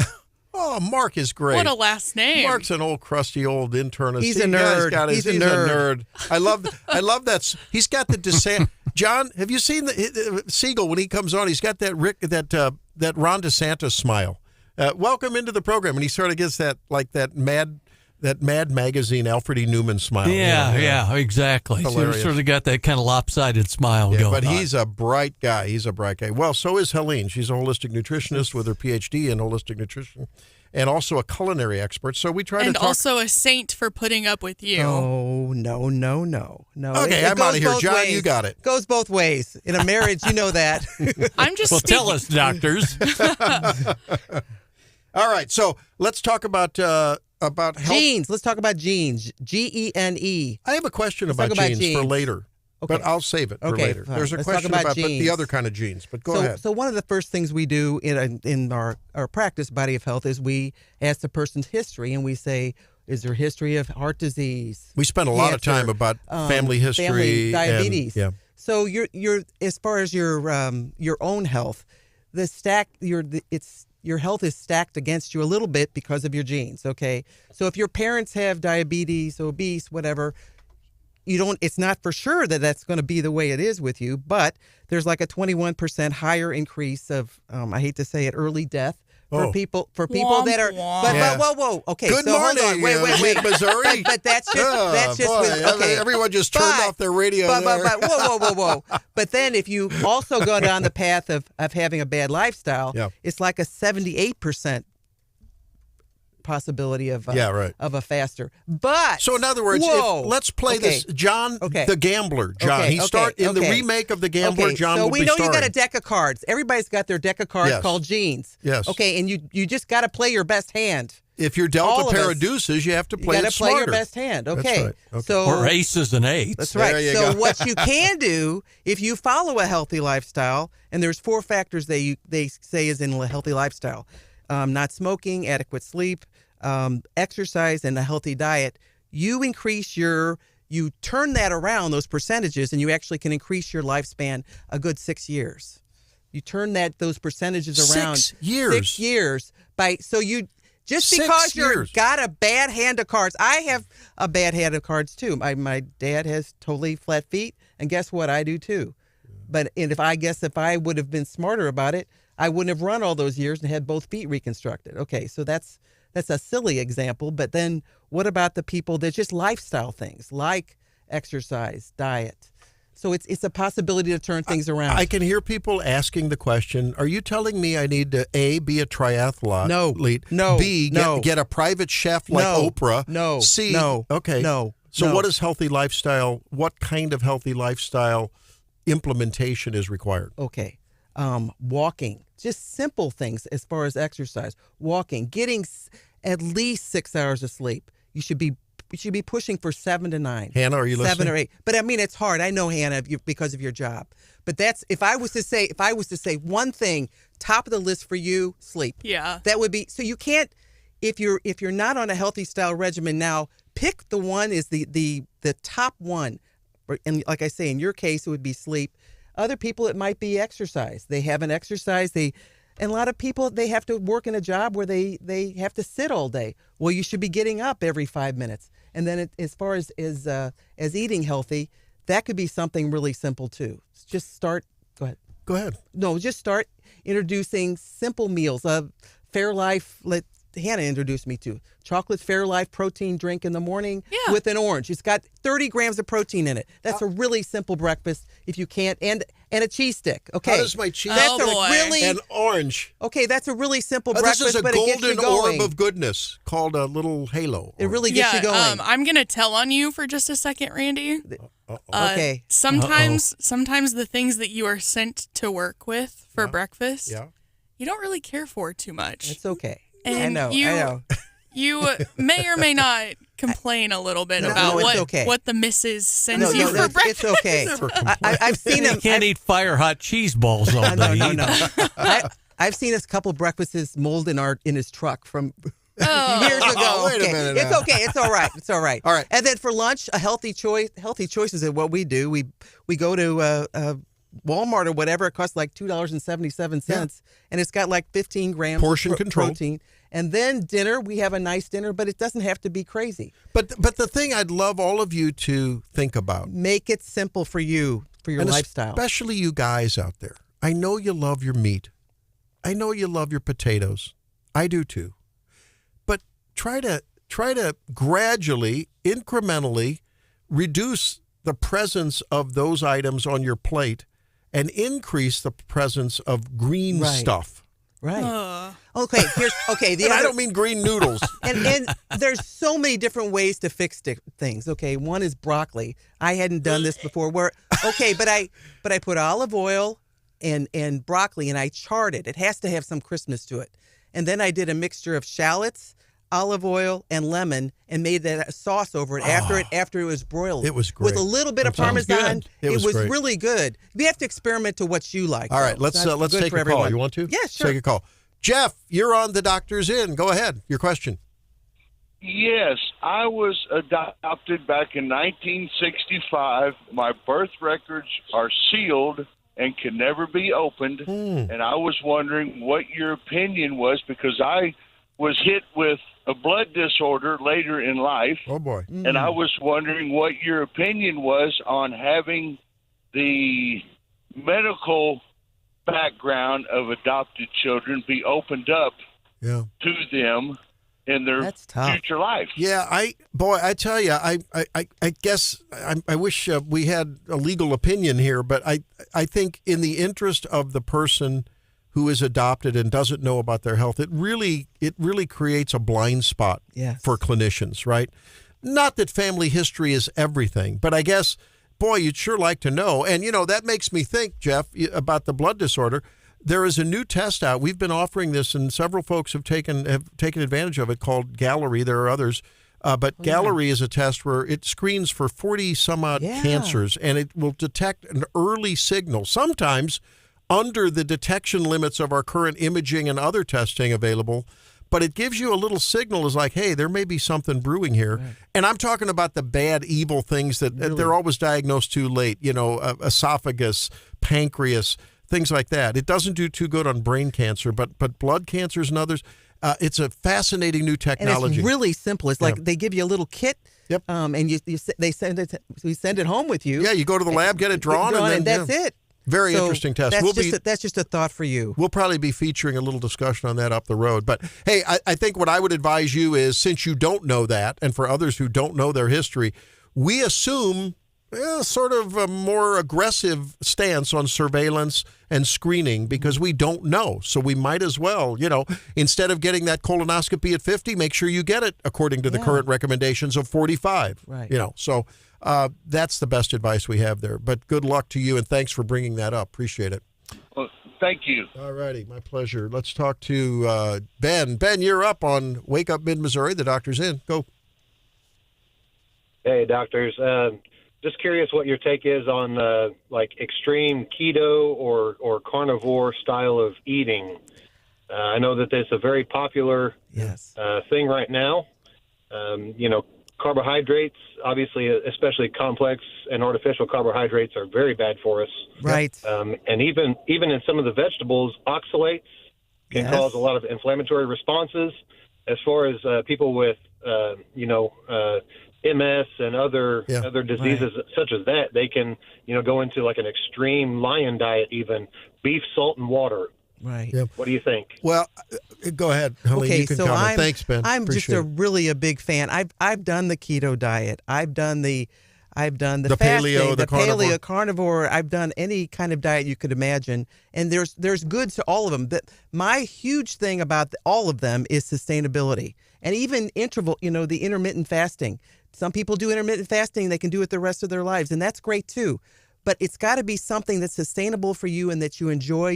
Oh, Mark is great. What a last name. Mark's an old, crusty old internist. He's a nerd. He's a nerd. I love that. He's got the DeSantis. John, have you seen the Siegel when he comes on? He's got that Ron DeSantis smile. Welcome into the program, and he sort of gets that Mad Magazine Alfred E. Newman smile. Yeah, exactly. Hilarious. He's sort of got that kind of lopsided smile going but on. he's a bright guy. Well, so is Helene. She's a holistic nutritionist with her PhD in holistic nutrition, and also a culinary expert. So we try to talk. And also a saint for putting up with you. Oh, no. Okay, I'm out of here. John, you got it. Goes both ways. In a marriage, you know that. I'm just Well, tell us, doctors. All right, so let's talk about health. Genes. Let's talk about genes. Gene. I have a question about genes for later, but I'll save it for later. Fine. There's a Let's question talk about the genes. other kind of genes, but go ahead. So one of the first things we do in our practice, Body of Health, is we ask the person's history, and we say, is there history of heart disease? We spend a lot of time about family history, diabetes. And, So you're as far as your own health, your health is stacked against you a little bit because of your genes, okay? So if your parents have diabetes, obese, whatever, it's not for sure that that's going to be the way it is with you, but there's like a 21% higher increase of, I hate to say it, early death for people that are, whoa. Okay, Good so morning, hold on. Wait. Missouri. But that's just, okay. Everyone just turned off their radio there. But whoa. But then if you also go down the path of having a bad lifestyle, it's like a 78% possibility of a faster. But so in other words, let's play this. John, the Gambler. John, in the remake of the Gambler. John, so will we be know starring. you got a deck of cards. Everybody's got their deck of cards called genes. Yes. Okay, and you just got to play your best hand. If you're dealt a pair of deuces, you have to play it smarter. You got to play your best hand. Okay. That's right. Okay. So or aces and eights. That's right. There you So go. what you can do if you follow a healthy lifestyle, and there's 4 factors they say is in a healthy lifestyle: not smoking, adequate sleep, exercise, and a healthy diet. You turn that around, those percentages, and you actually can increase your lifespan a good 6 years. You turn those percentages around 6 years. 6 years Just 6 because years. you've got a bad hand of cards. I have a bad hand of cards, too. My dad has totally flat feet, and guess what? I do, too. If I would have been smarter about it, I wouldn't have run all those years and had both feet reconstructed. Okay, so that's a silly example, but then what about the people that just lifestyle things like exercise, diet? So it's a possibility to turn things around. I can hear people asking the question, are you telling me I need to A, be a triathlete? No. B, get a private chef like Oprah? No. C, no. Okay. No. So what is healthy lifestyle? What kind of healthy lifestyle implementation is required? Okay. Walking. Just simple things as far as exercise. Walking. Getting at least 6 hours of sleep. You should be pushing for 7 to 9. Hannah, are you listening? 7 or 8. But I mean, it's hard. I know, Hannah, because of your job. But that's if I was to say one thing, top of the list for you, sleep. Yeah. That would be so you can't if you're not on a healthy style regimen now, pick the one is the top one. And like I say, in your case, it would be sleep. Other people, it might be exercise. They haven't exercised. And a lot of people, they have to work in a job where they have to sit all day. Well, you should be getting up every 5 minutes. And then as far as eating healthy, that could be something really simple too. Just start. Go ahead. Go ahead. No, just start introducing simple meals. Fairlife, Hannah introduced me to chocolate Fairlife protein drink in the morning with an orange. It's got 30 grams of protein in it. That's a really simple breakfast if you can't. And a cheese stick. Okay. How does my cheese stick? And orange. Okay, that's a really simple breakfast, this is a but it gets you golden going. orb of goodness called a little halo. It really gets you going. I'm going to tell on you for just a second, Randy. Okay. Sometimes the things that you are sent to work with for breakfast, you don't really care for too much. It's okay. And I know. You may or may not complain a little bit about what the missus sends you for breakfast. It's okay. I've seen him. You can't eat fire hot cheese balls all day. No. I've seen a couple breakfasts mold in his truck from Oh. years ago. Wait a Okay. minute It's now. okay. It's all right. It's all right. All right. And then for lunch, a healthy choices is what we do. We go to Walmart or whatever. It costs like $2.77, and it's got like 15 grams Portion control. protein. And then dinner, we have a nice dinner, but it doesn't have to be crazy. But the thing I'd love all of you to think about, Make it simple for you, for your and lifestyle. especially you guys out there. I know you love your meat. I know you love your potatoes. I do too. But try to gradually, incrementally reduce the presence of those items on your plate and increase the presence of green Right. stuff. Right. Okay. The And I other, don't mean green noodles. and there's so many different ways to fix things. Okay, one is broccoli. I hadn't done this before. But I put olive oil and broccoli, and I charred it. It has to have some crispness to it. And then I did a mixture of shallots, olive oil, and lemon, and made that sauce over it after it was broiled. It was great. With a little bit of Sounds Parmesan. good. It was great. really good. You have to experiment to what you like. All right, though. let's That's good take for a call. everyone. You want to? Yeah, sure. Take a call. Jeff, you're on the Doctor's Inn. Go ahead. Your question. Yes, I was adopted back in 1965. My birth records are sealed and can never be opened. And I was wondering what your opinion was, because I was hit with a blood disorder later in life. Oh, boy. And I was wondering what your opinion was on having the medical background of adopted children be opened up Yeah. to them in their That's tough. future life. Yeah, I tell you, I guess I wish we had a legal opinion here, but I think in the interest of the person who is adopted and doesn't know about their health, it really creates a blind spot Yes. for clinicians, right? Not that family history is everything, but I guess, boy, you'd sure like to know. And, that makes me think, Jeff, about the blood disorder. There is a new test out. We've been offering this, and several folks have taken advantage of it, called Gallery. There are others. But Gallery is a test where it screens for 40-some-odd cancers, and it will detect an early signal, sometimes under the detection limits of our current imaging and other testing available. But it gives you a little signal, is like, hey, there may be something brewing here. Right. And I'm talking about the bad, evil things that they're always diagnosed too late, esophagus, pancreas, things like that. It doesn't do too good on brain cancer, but blood cancers and others, it's a fascinating new technology. And it's really simple. It's like they give you a little kit. Yep. And we send it home with you. Yeah, you go to the lab, get it drawn, and that's it. Very interesting test. That's just a thought for you. We'll probably be featuring a little discussion on that up the road. But, hey, I think what I would advise you is, since you don't know that, and for others who don't know their history, we assume sort of a more aggressive stance on surveillance and screening because we don't know. So we might as well, instead of getting that colonoscopy at 50, make sure you get it according to the current recommendations of 45. Right. So that's the best advice we have there. But good luck to you, and thanks for bringing that up. Appreciate it. Well, thank you. All righty, my pleasure. Let's talk to Ben. Ben, you're up on Wake Up Mid-Missouri. The Doctor's In. Go. Hey, doctors. Just curious what your take is on extreme keto or carnivore style of eating. I know that it's a very popular thing right now. Carbohydrates, obviously, especially complex and artificial carbohydrates, are very bad for us. Right. And even in some of the vegetables, oxalates can cause a lot of inflammatory responses. As far as people with, MS and other diseases such as that, they can, go into like an extreme lion diet, even beef, salt, and water. Right. Yep. What do you think? Well, go ahead, Helene. Okay, you can so comment. Thanks, Ben. I'm Appreciate just really a big fan. I've done the keto diet. I've done the the fasting, paleo, the carnivore. paleo, carnivore. I've done any kind of diet you could imagine, and there's good to all of them. But my huge thing about all of them is sustainability, and even the intermittent fasting. Some people do intermittent fasting; they can do it the rest of their lives, and that's great too. But it's got to be something that's sustainable for you, and that you enjoy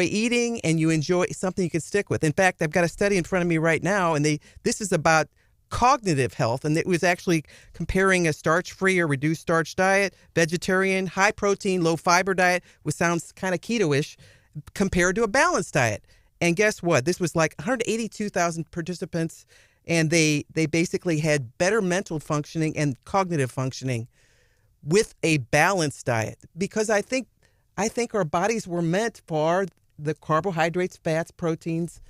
eating, and you enjoy something you can stick with. In fact, I've got a study in front of me right now, and this is about cognitive health, and it was actually comparing a starch-free or reduced starch diet, vegetarian, high-protein, low-fiber diet, which sounds kind of keto-ish, compared to a balanced diet. And guess what? This was like 182,000 participants, and they basically had better mental functioning and cognitive functioning with a balanced diet, because I think our bodies were meant for the carbohydrates, fats, proteins,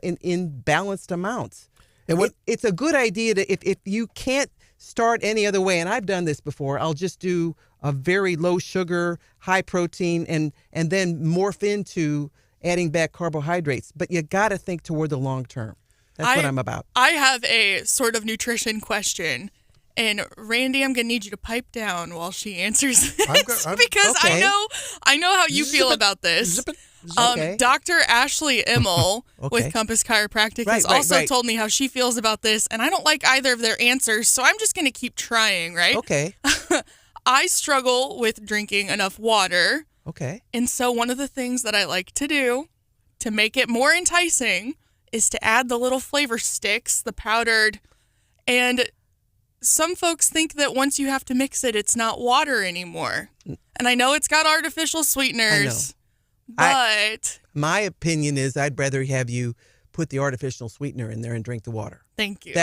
in balanced amounts. And it's a good idea to, if you can't start any other way, and I've done this before, I'll just do a very low sugar, high protein, and then morph into adding back carbohydrates. But you got to think toward the long term. That's what I'm about. I have a sort of nutrition question. And Randy, I'm gonna need you to pipe down while she answers this because okay. I know how you feel about this. Okay. Dr. Ashley Immel with Compass Chiropractic has also told me how she feels about this, and I don't like either of their answers, so I'm just gonna keep trying. Right? Okay. I struggle with drinking enough water. Okay. And so one of the things that I like to do to make it more enticing is to add the little flavor sticks, the powdered, and some folks think that once you have to mix it, it's not water anymore. And I know it's got artificial sweeteners, but my opinion is I'd rather have you put the artificial sweetener in there and drink the water. Thank you.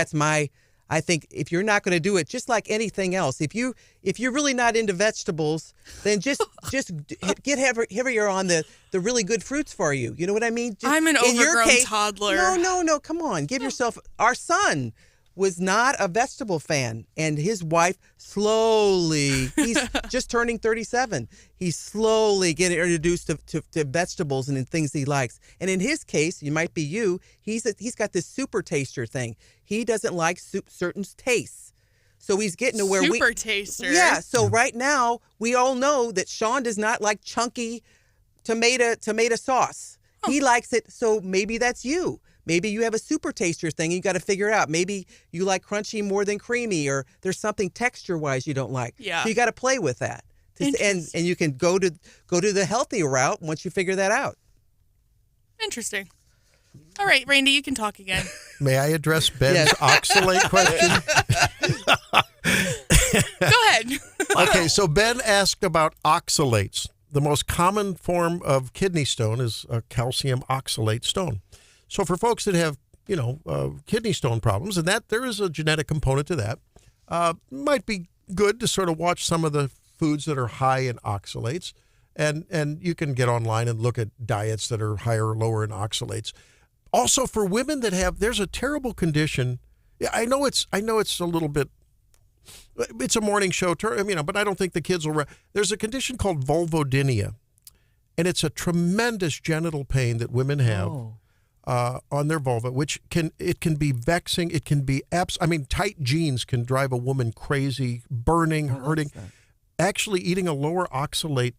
I think if you're not going to do it, just like anything else, if you're really not into vegetables, then just get heavier on the really good fruits for you. You know what I mean? I'm an overgrown toddler. No. Come on. Give yourself. Our son was not a vegetable fan, and his wife he's just turning 37. He's slowly getting introduced to vegetables and things he likes. And in his case, you might be he's got this super taster thing. He doesn't like certain tastes. So he's getting to where super taster. Yeah, so right now we all know that Sean does not like chunky tomato sauce. He likes it, so maybe that's you. Maybe you have a super taster thing. You got to figure it out. Maybe you like crunchy more than creamy, or there's something texture-wise you don't like. Yeah. So you got to play with that, and you can go to the healthy route once you figure that out. Interesting. All right, Randy, you can talk again. May I address Ben's oxalate question? Go ahead. Okay, so Ben asked about oxalates. The most common form of kidney stone is a calcium oxalate stone. So for folks that have, kidney stone problems, and that there is a genetic component to that, might be good to sort of watch some of the foods that are high in oxalates, and you can get online and look at diets that are higher or lower in oxalates. Also, for women that there's a terrible condition. Yeah, I know it's a little bit. It's a morning show term, but I don't think the kids will. There's a condition called vulvodynia, and it's a tremendous genital pain that women have. On their vulva, which can be vexing. It can be tight jeans can drive a woman crazy, burning, hurting. Actually, eating a lower oxalate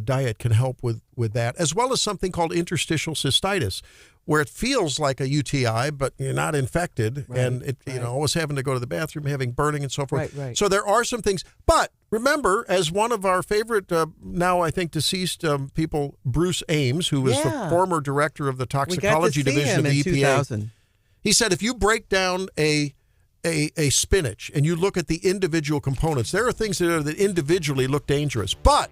diet can help with that, as well as something called interstitial cystitis, where it feels like a UTI, but you're not infected, and always having to go to the bathroom, having burning and so forth. Right. So there are some things, but remember, as one of our favorite, now I think deceased people, Bruce Ames, who was the former director of the toxicology division of the EPA, 2000. He said if you break down a spinach and you look at the individual components, there are things that individually look dangerous, but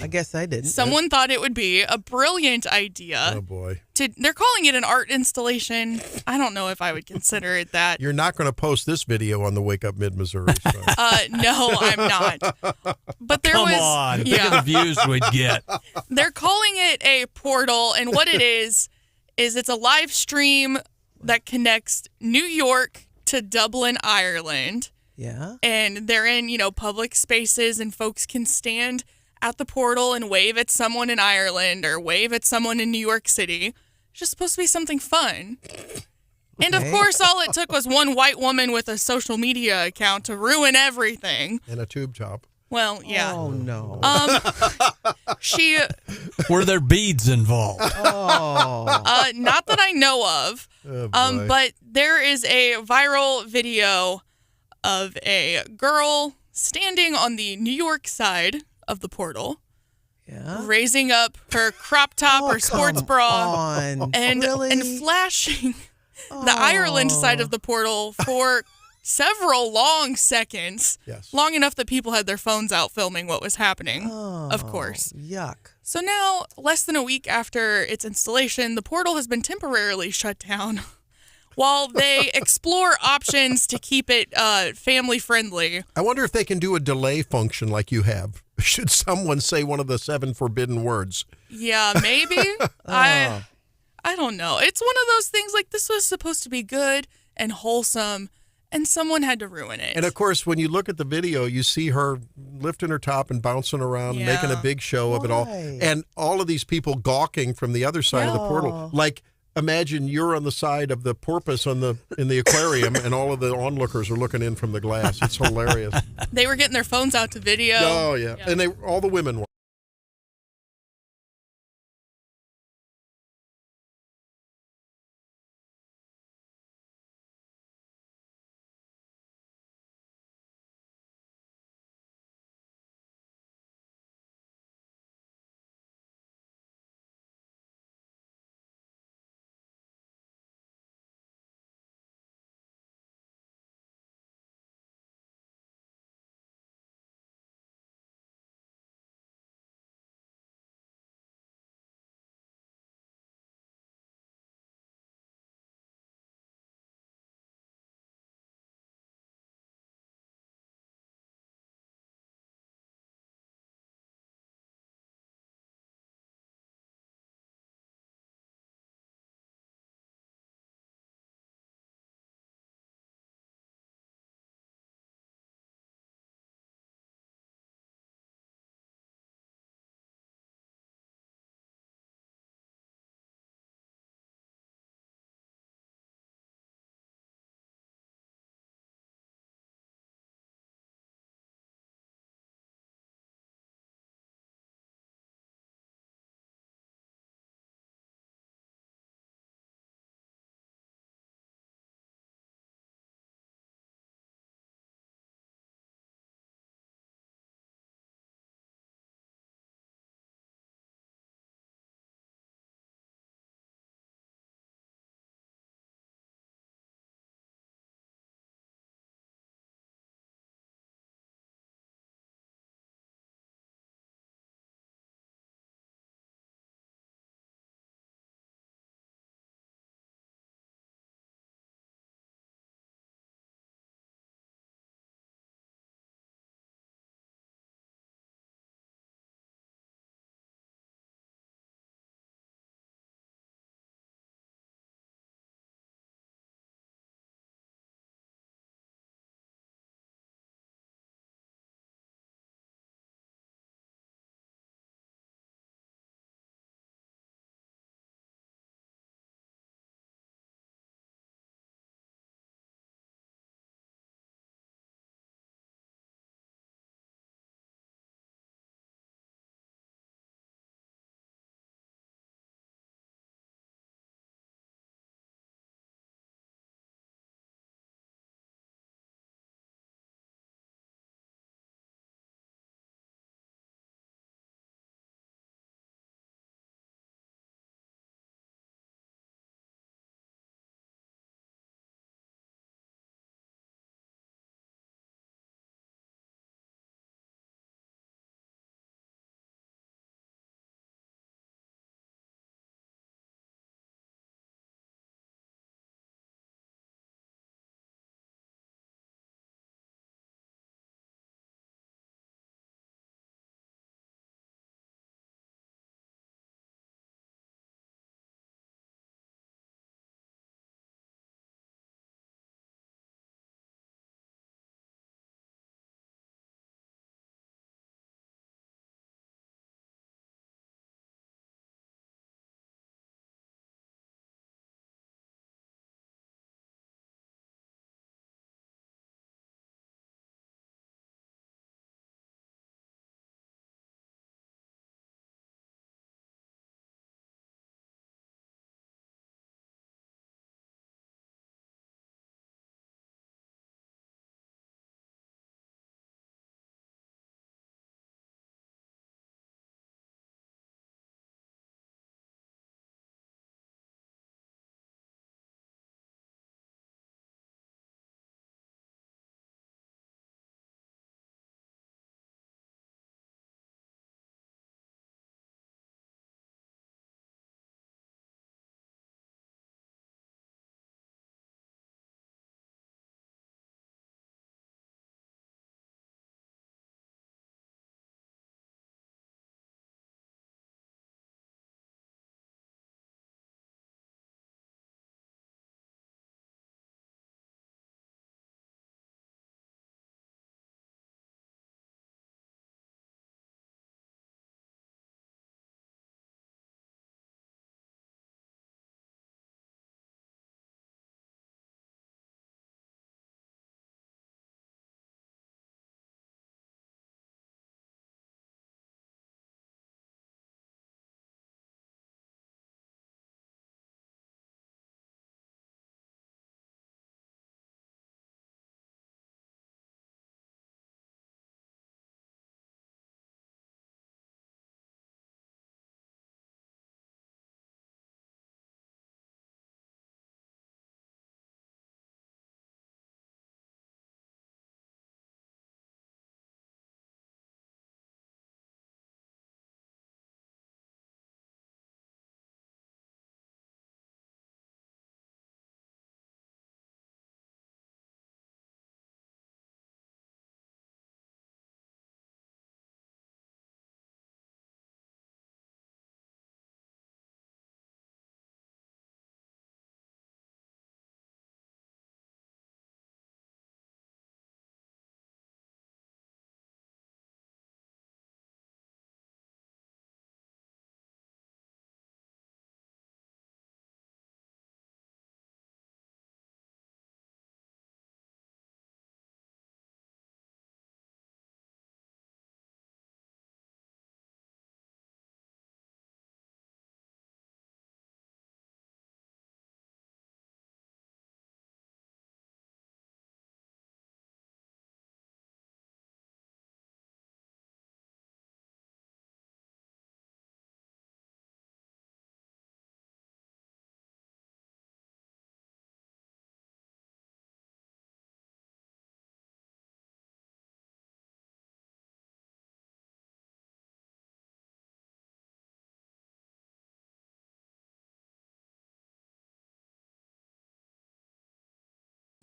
I guess I didn't. Someone thought it would be a brilliant idea. Oh, boy. They're calling it an art installation. I don't know if I would consider it that. You're not going to post this video on the Wake Up Mid-Missouri. So. No, I'm not. But there Come was... on. Think of the views we'd get. They're calling it a portal, and what it is it's a live stream that connects New York to Dublin, Ireland. Yeah. And they're in, public spaces, and folks can stand at the portal and wave at someone in Ireland or wave at someone in New York City. It's just supposed to be something fun. And of course, all it took was one white woman with a social media account to ruin everything. And a tube top. Well, yeah. Oh, no. Were there beads involved? Not that I know of. Oh, but there is a viral video of a girl standing on the New York side of the portal, raising up her crop top or sports bra, and flashing the Ireland side of the portal for several long seconds, long enough that people had their phones out filming what was happening, of course. Yuck. So now, less than a week after its installation, the portal has been temporarily shut down while they explore options to keep it family-friendly. I wonder if they can do a delay function like you have. Should someone say one of the 7 forbidden words? Yeah, maybe. I don't know. It's one of those things like this was supposed to be good and wholesome, and someone had to ruin it. And, of course, when you look at the video, you see her lifting her top and bouncing around, and making a big show of it all. And all of these people gawking from the other side of the portal. Like, imagine you're on the side of the porpoise in the aquarium, and all of the onlookers are looking in from the glass. It's hilarious. They were getting their phones out to video. Oh, yeah. And all the women were.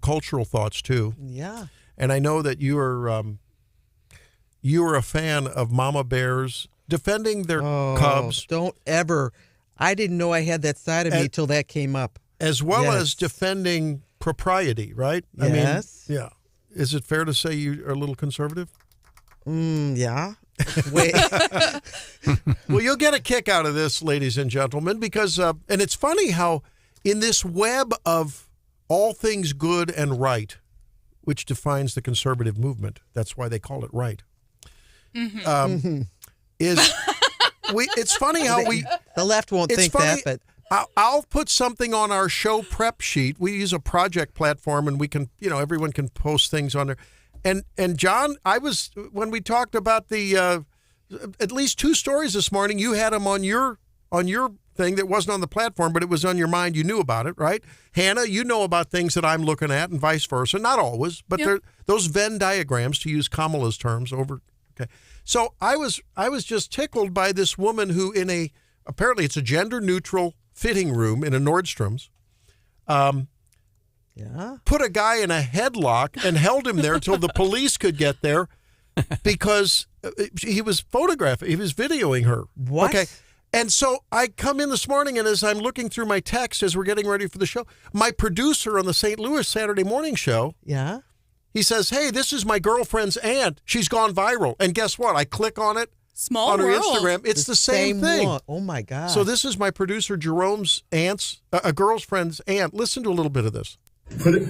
cultural thoughts too. Yeah. And I know that you are a fan of mama bears defending their cubs. Don't ever. I didn't know I had that side of me till that came up. As well as defending propriety, right? Yes. I mean, yeah. Is it fair to say you are a little conservative? Yeah. Wait. Well, you'll get a kick out of this, ladies and gentlemen, because, and it's funny how in this web of all things good and right, which defines the conservative movement, that's why they call it right, it's funny how the left won't think that, but I'll put something on our show prep sheet. We use a project platform, and we can, everyone can post things on there. And John, when we talked about the at least 2 stories this morning, you had them on your thing that wasn't on the platform, but it was on your mind. You knew about it, right? Hannah, you know about things that I'm looking at, and vice versa. Not always, but those Venn diagrams, to use Kamala's terms, over. Okay, so I was just tickled by this woman who, apparently it's a gender neutral fitting room in a Nordstrom's. Put a guy in a headlock and held him there till the police could get there because he was photographing, he was videoing her. What? Okay. And so I come in this morning, and as I'm looking through my text as we're getting ready for the show, my producer on the St. Louis Saturday morning show, he says, "Hey, this is my girlfriend's aunt. She's gone viral." And guess what? I click on it. Small on her world. Instagram. It's the same thing. One. Oh, my God. So this is my producer Jerome's aunt's, a girlfriend's aunt. Listen to a little bit of this. Put it.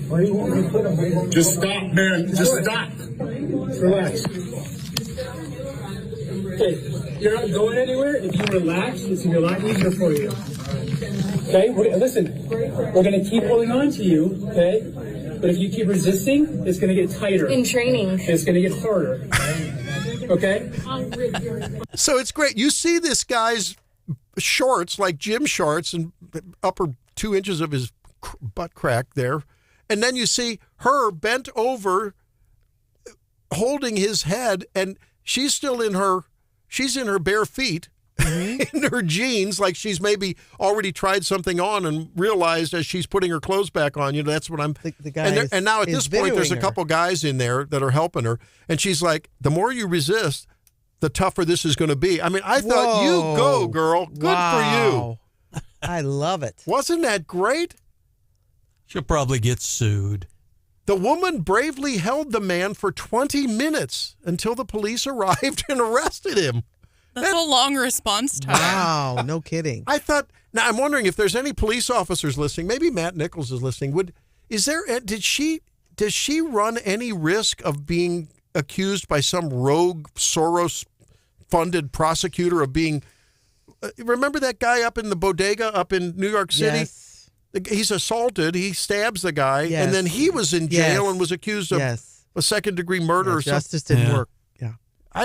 Why do you want me to put them? Just stop, man. Just stop. Relax. Okay, you're not going anywhere. If you relax, it's going to be a lot easier for you. Okay, listen. We're going to keep holding on to you, okay? But if you keep resisting, it's going to get tighter. In training. It's going to get harder. Okay? So it's great. You see this guy's shorts, like gym shorts, and upper 2 inches of his butt crack there. And then you see her bent over, holding his head, and she's still in her bare feet, in her jeans, like she's maybe already tried something on and realized as she's putting her clothes back on, that's what I'm. The guy and now at this point, there's a couple guys in there that are helping her, and she's like, the more you resist, the tougher this is going to be. I mean, I thought, you go, girl. Good for you. I love it. Wasn't that great? She'll probably get sued. The woman bravely held the man for 20 minutes until the police arrived and arrested him. That's a long response time. Wow, no kidding. I thought, now I'm wondering if there's any police officers listening. Maybe Matt Nichols is listening. Does she run any risk of being accused by some rogue Soros-funded prosecutor of being, remember that guy up in the bodega up in New York City? Yes. He's assaulted. He stabs the guy, yes. and then he was in jail and was accused of a second-degree murder or something. Justice didn't work. Yeah, I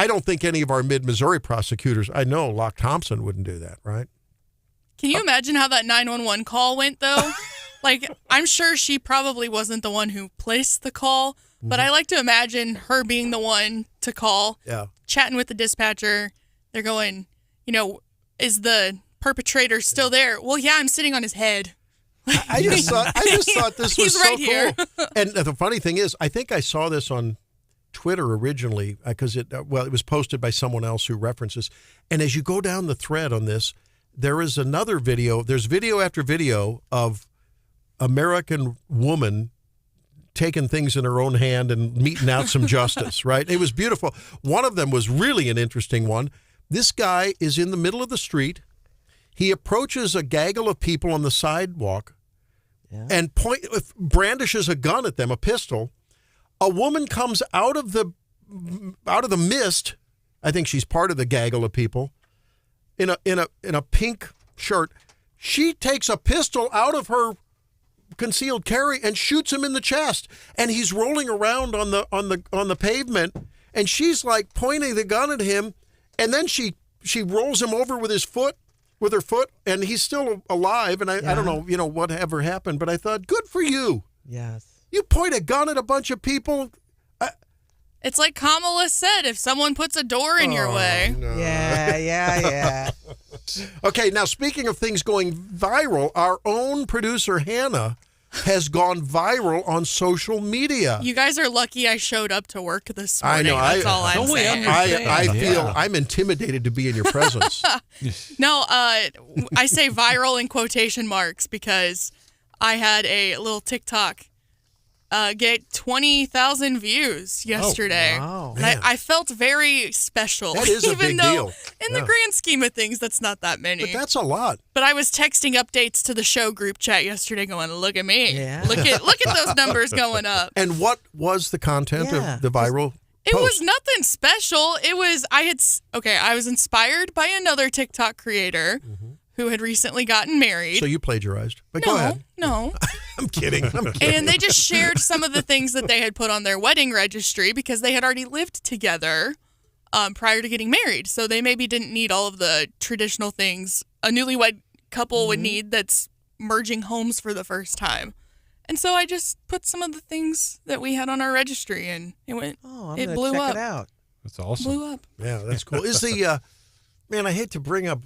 don't think any of our mid-Missouri prosecutors. I know Locke Thompson wouldn't do that, right? Can you imagine how that 911 call went, though? Like, I'm sure she probably wasn't the one who placed the call, but I like to imagine her being the one to call, chatting with the dispatcher. They're going, is the perpetrator still there? Well, yeah, I'm sitting on his head. I just thought this was He's right so here. cool. And the funny thing is, I think I saw this on Twitter originally because it was posted by someone else who references. And as you go down the thread on this, there is another video. There's video after video of American woman taking things in her own hand and meting out some justice, right? It was beautiful. One of them was really an interesting one. This guy is in the middle of the street. He approaches a gaggle of people on the sidewalk and brandishes a gun at them, a pistol. A woman comes out of the mist. I think she's part of the gaggle of people in a pink shirt. She takes a pistol out of her concealed carry and shoots him in the chest, and he's rolling around on the pavement, and she's like pointing the gun at him, and then she rolls him over with her foot, and he's still alive. And I don't know, whatever happened, but I thought, good for you. Yes. You point a gun at a bunch of people. It's like Kamala said, if someone puts a door in your way. No. Yeah. Okay, now speaking of things going viral, our own producer Hannah has gone viral on social media. You guys are lucky I showed up to work this I morning. know. That's all I'm saying. I feel I'm intimidated to be in your presence. No, I say viral in quotation marks because I had a little TikTok get 20,000 views yesterday. Oh, wow. And I felt very special. That is a even big though deal. in the grand scheme of things, that's not that many. But that's a lot. But I was texting updates to the show group chat yesterday going, look at me. Yeah. Look at those numbers going up. And what was the content of the viral It post? was nothing special. It was, I was inspired by another TikTok creator who had recently gotten married. So you plagiarized. But go ahead. No. I'm kidding. And they just shared some of the things that they had put on their wedding registry because they had already lived together prior to getting married. So they maybe didn't need all of the traditional things a newlywed couple would need that's merging homes for the first time. And so I just put some of the things that we had on our registry, and it went. It blew check up. it out. That's awesome. Blew up. Yeah, that's cool. Is the man? I hate to bring up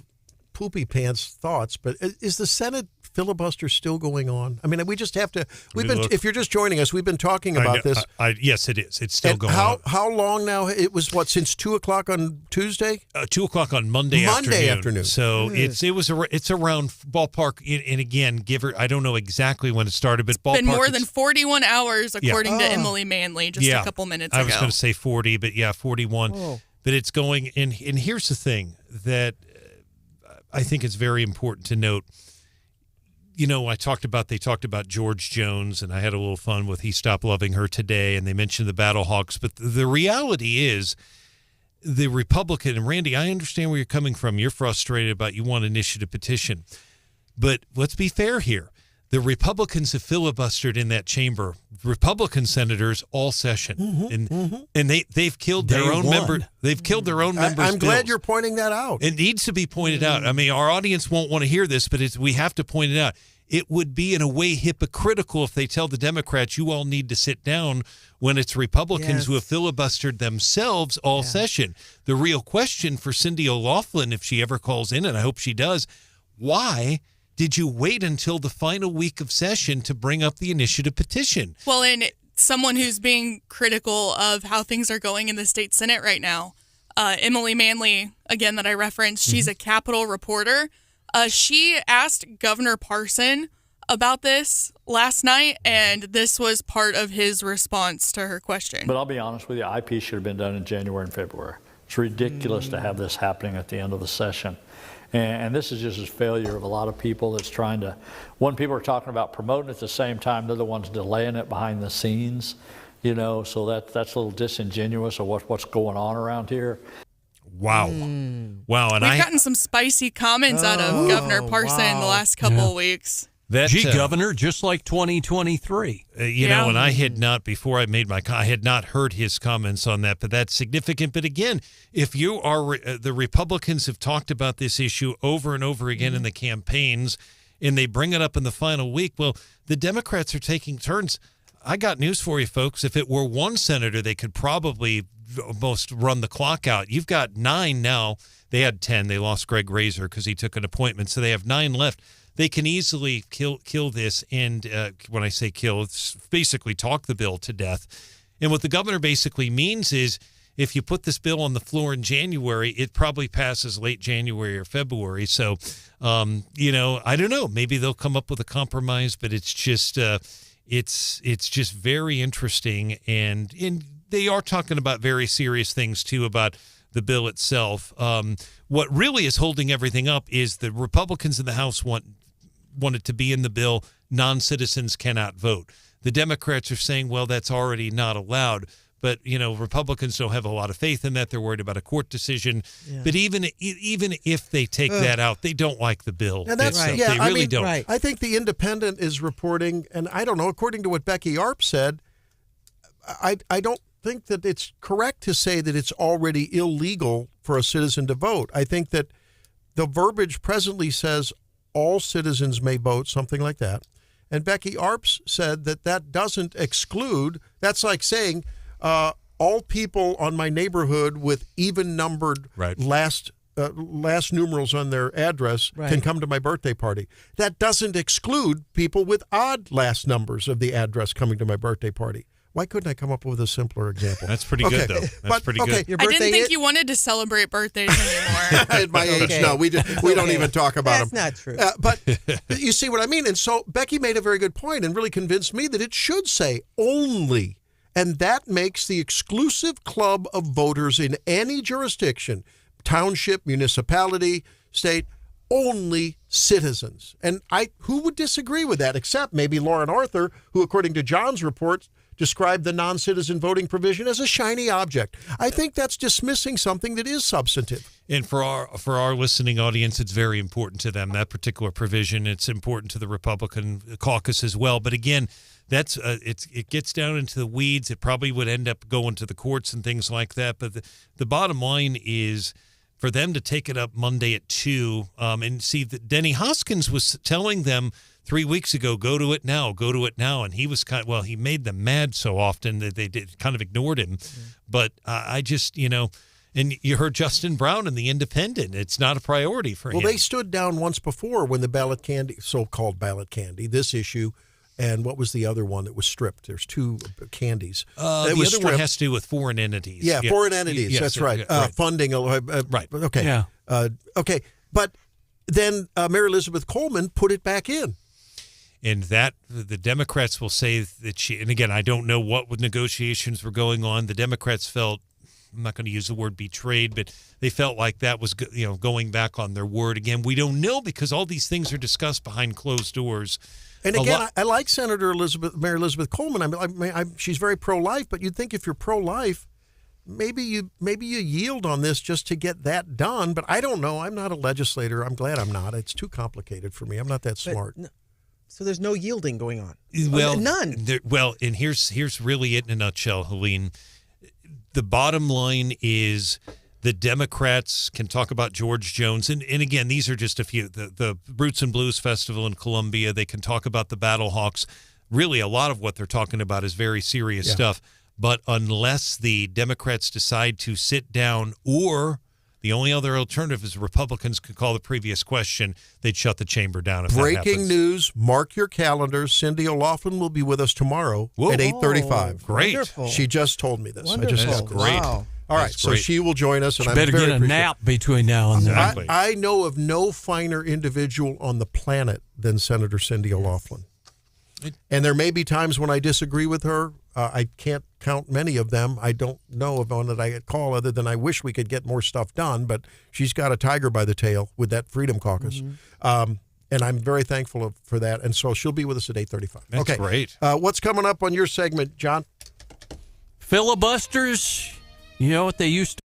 poopy pants thoughts, but is the Senate filibuster still going on? I mean, we just have to. If you're just joining us, we've been talking about this. Yes, it is. It's still going on. on. How long now? It was since 2:00 on Tuesday? 2:00 on Monday afternoon. So it's around ballpark. And again, I don't know exactly when it started, but ballpark. It's been more than 41 hours, according to Emily Manley, just a couple minutes ago. I was going to say 40, but 41. Oh. But it's going. And here's the thing that I think it's very important to note. You know, they talked about George Jones, and I had a little fun with He Stopped Loving Her Today, and they mentioned the Battlehawks. But the reality is the Republican, and Randy, I understand where you're coming from. You're frustrated about you want an initiative petition. But let's be fair here. The Republicans have filibustered in that chamber, Republican senators all session, and they've killed their own member. They've killed their own members. I'm glad you're pointing that out. It needs to be pointed out. I mean, our audience won't want to hear this, but we have to point it out. It would be in a way hypocritical if they tell the Democrats you all need to sit down when it's Republicans who have filibustered themselves all session. The real question for Cindy O'Loughlin, if she ever calls in, and I hope she does, why did you wait until the final week of session to bring up the initiative petition? Well, and someone who's being critical of how things are going in the state Senate right now, Emily Manley, again, that I referenced, she's a Capitol reporter. She asked Governor Parson about this last night, and this was part of his response to her question. But I'll be honest with you, IP should have been done in January and February. It's ridiculous to have this happening at the end of the session. And this is just a failure of a lot of people that's trying to, one, people are talking about promoting it at the same time, they're the ones delaying it behind the scenes, you know, so that's a little disingenuous of what's going on around here. Wow. Wow. And We've gotten some spicy comments out of Governor Parson the last couple of weeks. Governor, just like 2023. And I had not, before I made my I had not heard his comments on that, but that's significant. But again, if you are, the Republicans have talked about this issue over and over again in the campaigns, and they bring it up in the final week, well, the Democrats are taking turns. I got news for you, folks. If it were one senator, they could probably almost run the clock out. You've got 9 now. They had 10. They lost Greg Razor because he took an appointment, so they have 9 left. They can easily kill this, and when I say kill, it's basically talk the bill to death. And what the governor basically means is if you put this bill on the floor in January, it probably passes late January or February. So, I don't know. Maybe they'll come up with a compromise, but it's just it's just very interesting. And they are talking about very serious things, too, about the bill itself. What really is holding everything up is the Republicans in the House want it to be in the bill. Non-citizens cannot vote. The Democrats are saying, well, that's already not allowed. But, Republicans don't have a lot of faith in that. They're worried about a court decision. Yeah. But even if they take that out, they don't like the bill. And that's right. They really don't. Right. I think the Independent is reporting, and I don't know, according to what Becky Arp said, I don't think that it's correct to say that it's already illegal for a citizen to vote. I think that the verbiage presently says all citizens may vote, something like that. And Becky Arps said that doesn't exclude, that's like saying all people on my neighborhood with even-numbered last last numerals on their address can come to my birthday party. That doesn't exclude people with odd last numbers of the address coming to my birthday party. Why couldn't I come up with a simpler example? That's pretty good, though. That's pretty good. I didn't think you wanted to celebrate birthdays anymore. At my age, no, we don't even talk about them. That's not true. But you see what I mean? And so Becky made a very good point and really convinced me that it should say only. And that makes the exclusive club of voters in any jurisdiction, township, municipality, state, only citizens. And who would disagree with that except maybe Lauren Arthur, who, according to John's report, described the non-citizen voting provision as a shiny object. I think that's dismissing something that is substantive. And for our listening audience, it's very important to them, that particular provision. It's important to the Republican caucus as well. But again, that's it gets down into the weeds. It probably would end up going to the courts and things like that. But the bottom line is for them to take it up Monday at 2 and see that Denny Hoskins was telling them 3 weeks ago, go to it now. And he was he made them mad so often that they kind of ignored him. Mm-hmm. But I just, and you heard Justin Brown in The Independent. It's not a priority for him. Well, they stood down once before when the so-called ballot candy, this issue, and what was the other one that was stripped? There's two candies. The other one has to do with foreign entities. Yeah, foreign entities. Yes, that's right. Funding. Right. Okay. Yeah. Okay. But then Mary Elizabeth Coleman put it back in. And that the Democrats will say that and again, I don't know what negotiations were going on. The Democrats felt, I'm not going to use the word betrayed, but they felt like that was, going back on their word. Again, we don't know because all these things are discussed behind closed doors. And again, I like Mary Elizabeth Coleman. I mean, she's very pro-life, but you'd think if you're pro-life, maybe you yield on this just to get that done. But I don't know. I'm not a legislator. I'm glad I'm not. It's too complicated for me. I'm not that smart. So there's no yielding going on. Well, none. And here's really it in a nutshell, Helene. The bottom line is the Democrats can talk about George Jones. And again, these are just a few. The Roots and Blues Festival in Columbia, they can talk about the Battlehawks. Really, a lot of what they're talking about is very serious stuff. But unless the Democrats decide to sit down, or the only other alternative is Republicans could call the previous question, they'd shut the chamber down if that happens. Breaking news, mark your calendars. Cindy O'Loughlin will be with us tomorrow at 8:35. Great. Wonderful. She just told me this. Wonderful. That's great. Wow. All right, so she will join us, and You I'm better very get a nap between now and then. Exactly. I know of no finer individual on the planet than Senator Cindy O'Loughlin. And there may be times when I disagree with her. I can't count many of them. I don't know of one that I could call other than I wish we could get more stuff done, but she's got a tiger by the tail with that Freedom Caucus. Mm-hmm. And I'm very thankful for that. And so she'll be with us at 8:35. That's great. What's coming up on your segment, John? Filibusters, you know what they used to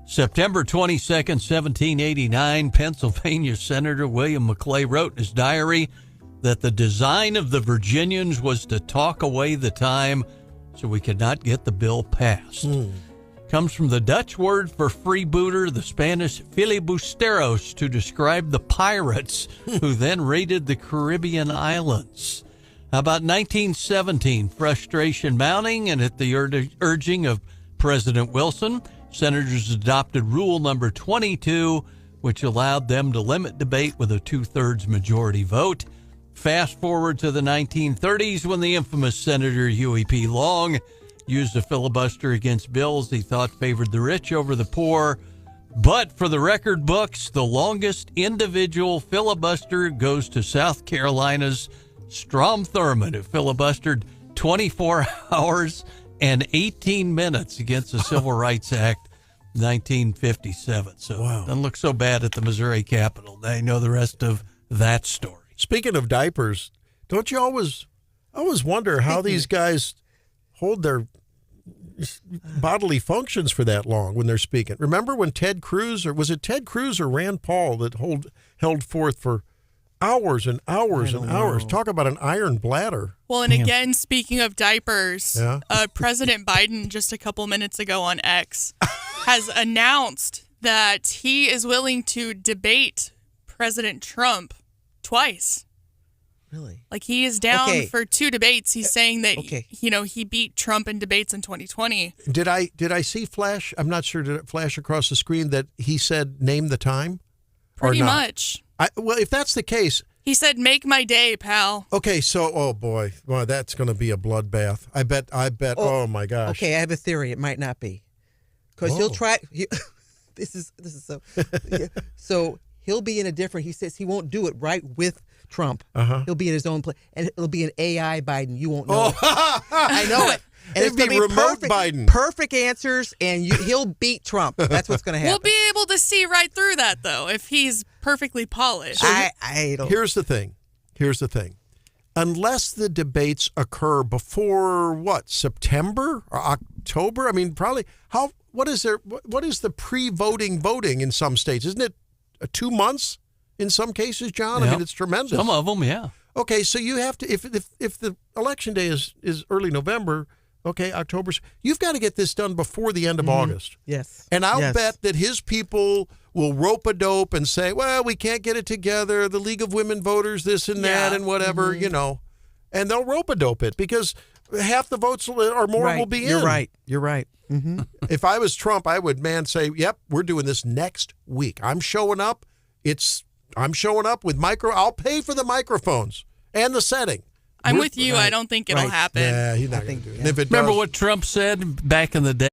September 22nd, 1789, Pennsylvania Senator William McClay wrote in his diary that the design of the Virginians was to talk away the time so we could not get the bill passed. Comes from the Dutch word for freebooter, the Spanish filibusteros, to describe the pirates who then raided the Caribbean islands. How about 1917? Frustration mounting, and at the urging of President Wilson, senators adopted Rule Number 22, which allowed them to limit debate with a 2/3 majority vote. Fast forward to the 1930s when the infamous Senator Huey P. Long used a filibuster against bills he thought favored the rich over the poor. But for the record books, the longest individual filibuster goes to South Carolina's Strom Thurmond, who filibustered 24 hours and 18 minutes against the Civil Rights Act 1957. So doesn't look so bad at the Missouri Capitol. They know the rest of that story. Speaking of diapers, don't you always wonder how these guys hold their bodily functions for that long when they're speaking? Remember when Ted Cruz, or was it Ted Cruz or Rand Paul that held forth for hours and hours and hours? Talk about an iron bladder. Well, and again, speaking of diapers, President Biden just a couple minutes ago on X has announced that he is willing to debate President Trump twice. Really? Like, he is down for 2 debates. He's saying that, he beat Trump in debates in 2020. Did I see flash? I'm not sure. Did it flash across the screen that he said, name the time? Pretty much. Well, if that's the case. He said, make my day, pal. Okay, so, oh boy, well, that's going to be a bloodbath. I bet, oh my gosh. Okay, I have a theory. It might not be. Because he'll try, this is so, so he'll be in a different, he says he won't do it right with Trump. He'll be in his own place, and it'll be an AI Biden. You won't know. I know it. And it'd be remote Biden. Perfect answers, and he'll beat Trump. That's what's going to happen. We'll be able to see right through that, though, if he's perfectly polished. So I don't. Here's the thing. Unless the debates occur before September or October? I mean, probably. What is the pre-voting voting in some states? Isn't it 2 months in some cases, John? Yep. I mean, it's tremendous. Some of them, yeah. Okay, so you have to, if the election day is early November, October, you've got to get this done before the end of August. Yes. And I'll bet that his people will rope-a-dope and say, well, we can't get it together, the League of Women Voters, this and that and whatever, and they'll rope-a-dope it because half the votes or more will be in. You're right. Mm-hmm. If I was Trump, I would, say, yep, we're doing this next week. I'm showing up. I'm showing up with I'll pay for the microphones and the setting. I'm with you. I don't think it'll happen. Yeah, he's not going to do it. If it Remember does, what Trump said back in the day?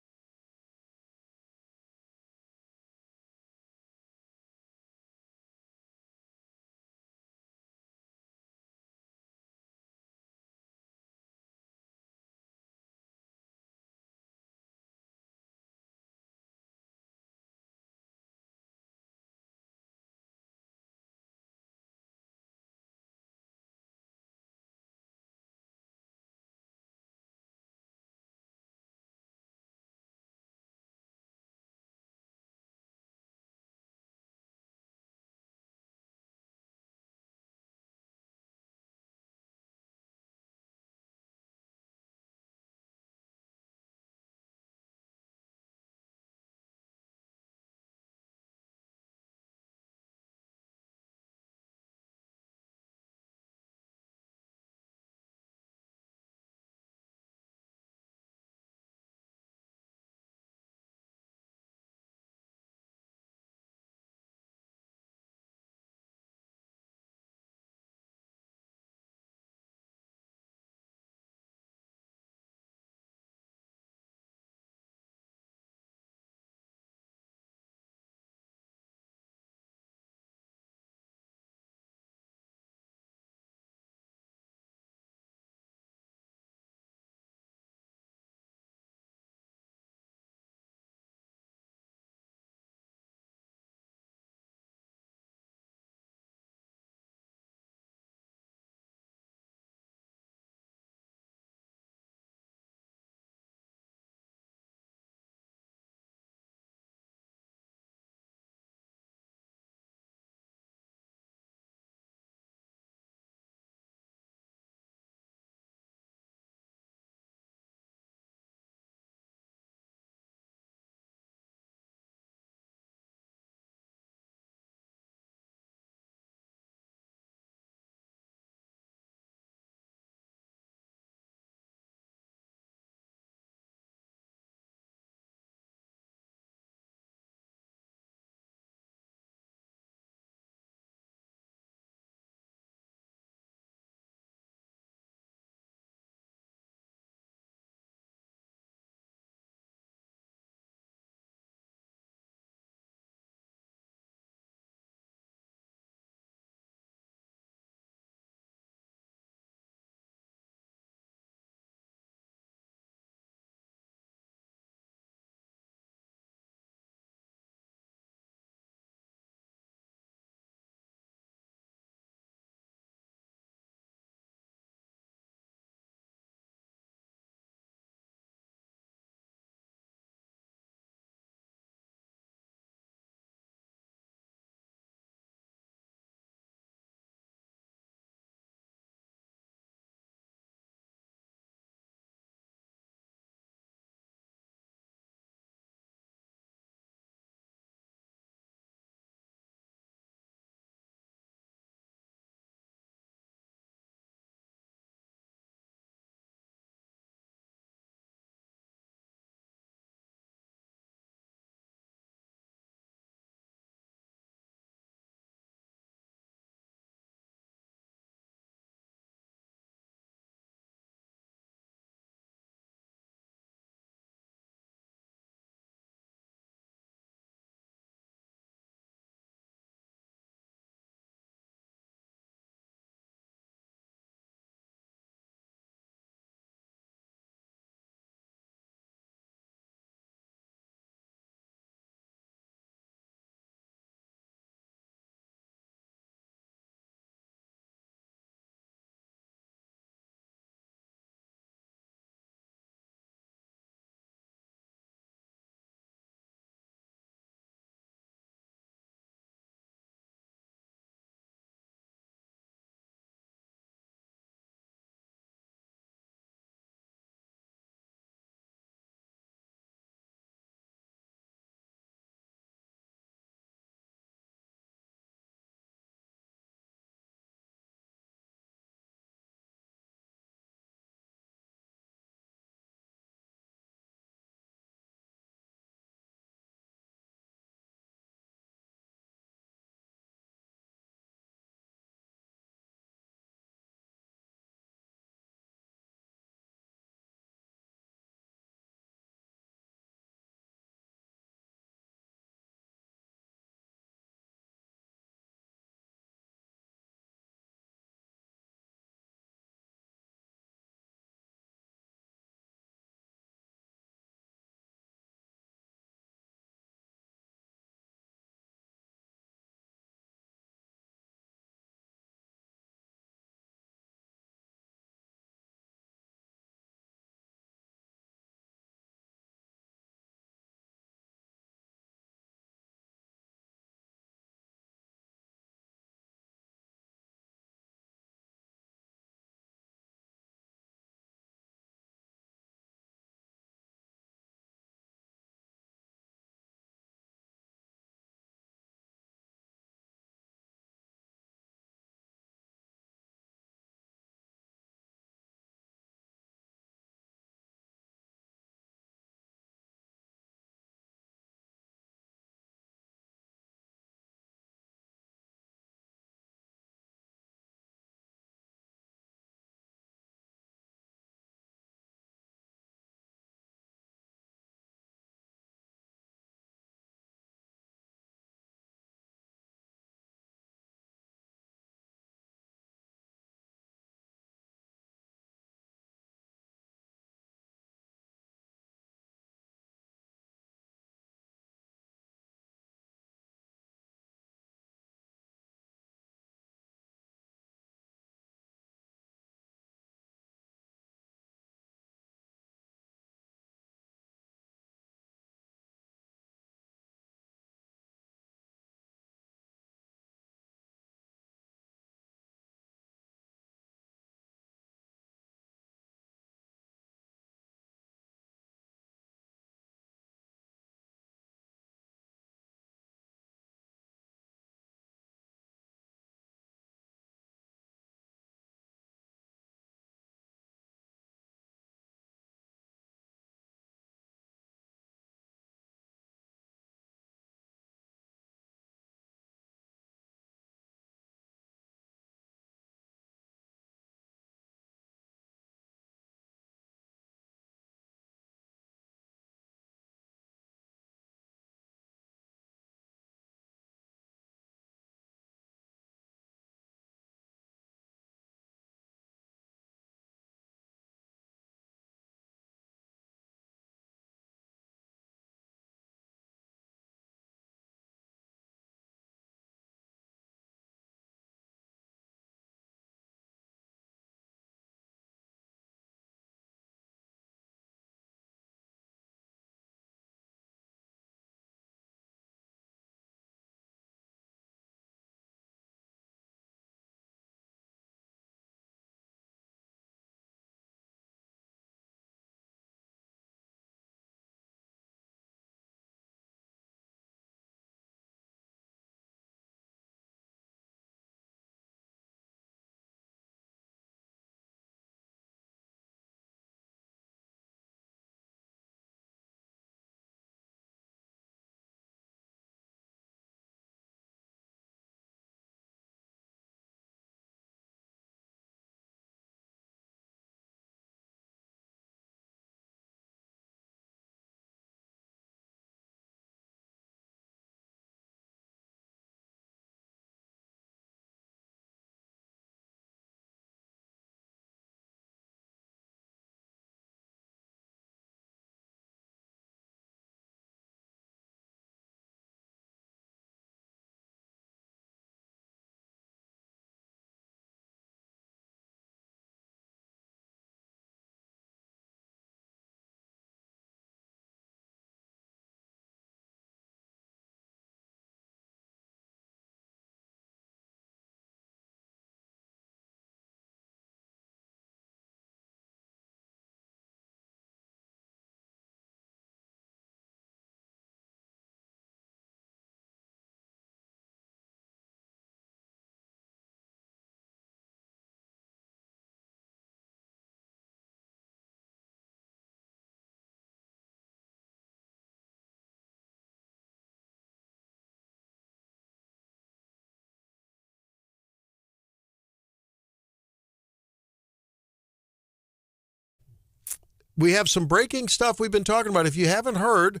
we have some breaking stuff we've been talking about. If you haven't heard,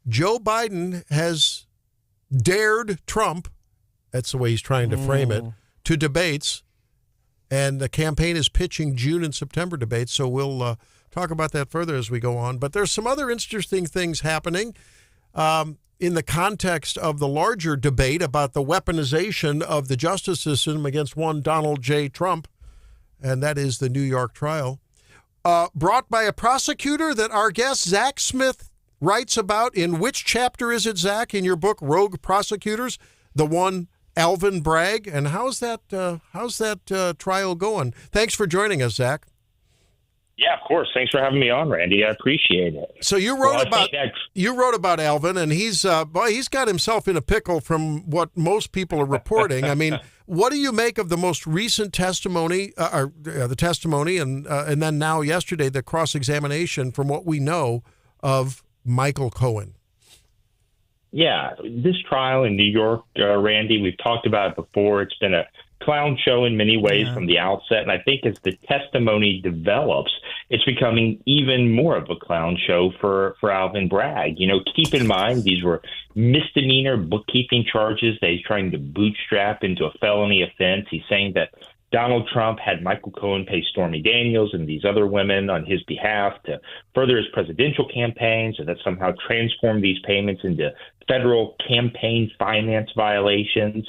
Joe Biden has dared Trump, that's the way he's trying to frame it, to debates. And the campaign is pitching June and September debates, so we'll talk about that further as we go on. But there's some other interesting things happening in the context of the larger debate about the weaponization of the justice system against one Donald J. Trump, and that is the New York trial. Brought by a prosecutor that our guest Zack Smith writes about. In which chapter is it, Zack, in your book, Rogue Prosecutors? The one Alvin Bragg. And how's that trial going? Thanks for joining us, Zack. Yeah, of course. Thanks for having me on, Randy. I appreciate it. So you wrote about Alvin, and he's got himself in a pickle from what most people are reporting. I mean, what do you make of the most recent testimony, the testimony, and then now yesterday the cross-examination from what we know of Michael Cohen? Yeah, this trial in New York, Randy, we've talked about it before. It's been a clown show in many ways from the outset. And I think as the testimony develops, it's becoming even more of a clown show for Alvin Bragg. You know, keep in mind, these were misdemeanor bookkeeping charges that he's trying to bootstrap into a felony offense. He's saying that Donald Trump had Michael Cohen pay Stormy Daniels and these other women on his behalf to further his presidential campaigns, and that somehow transformed these payments into federal campaign finance violations,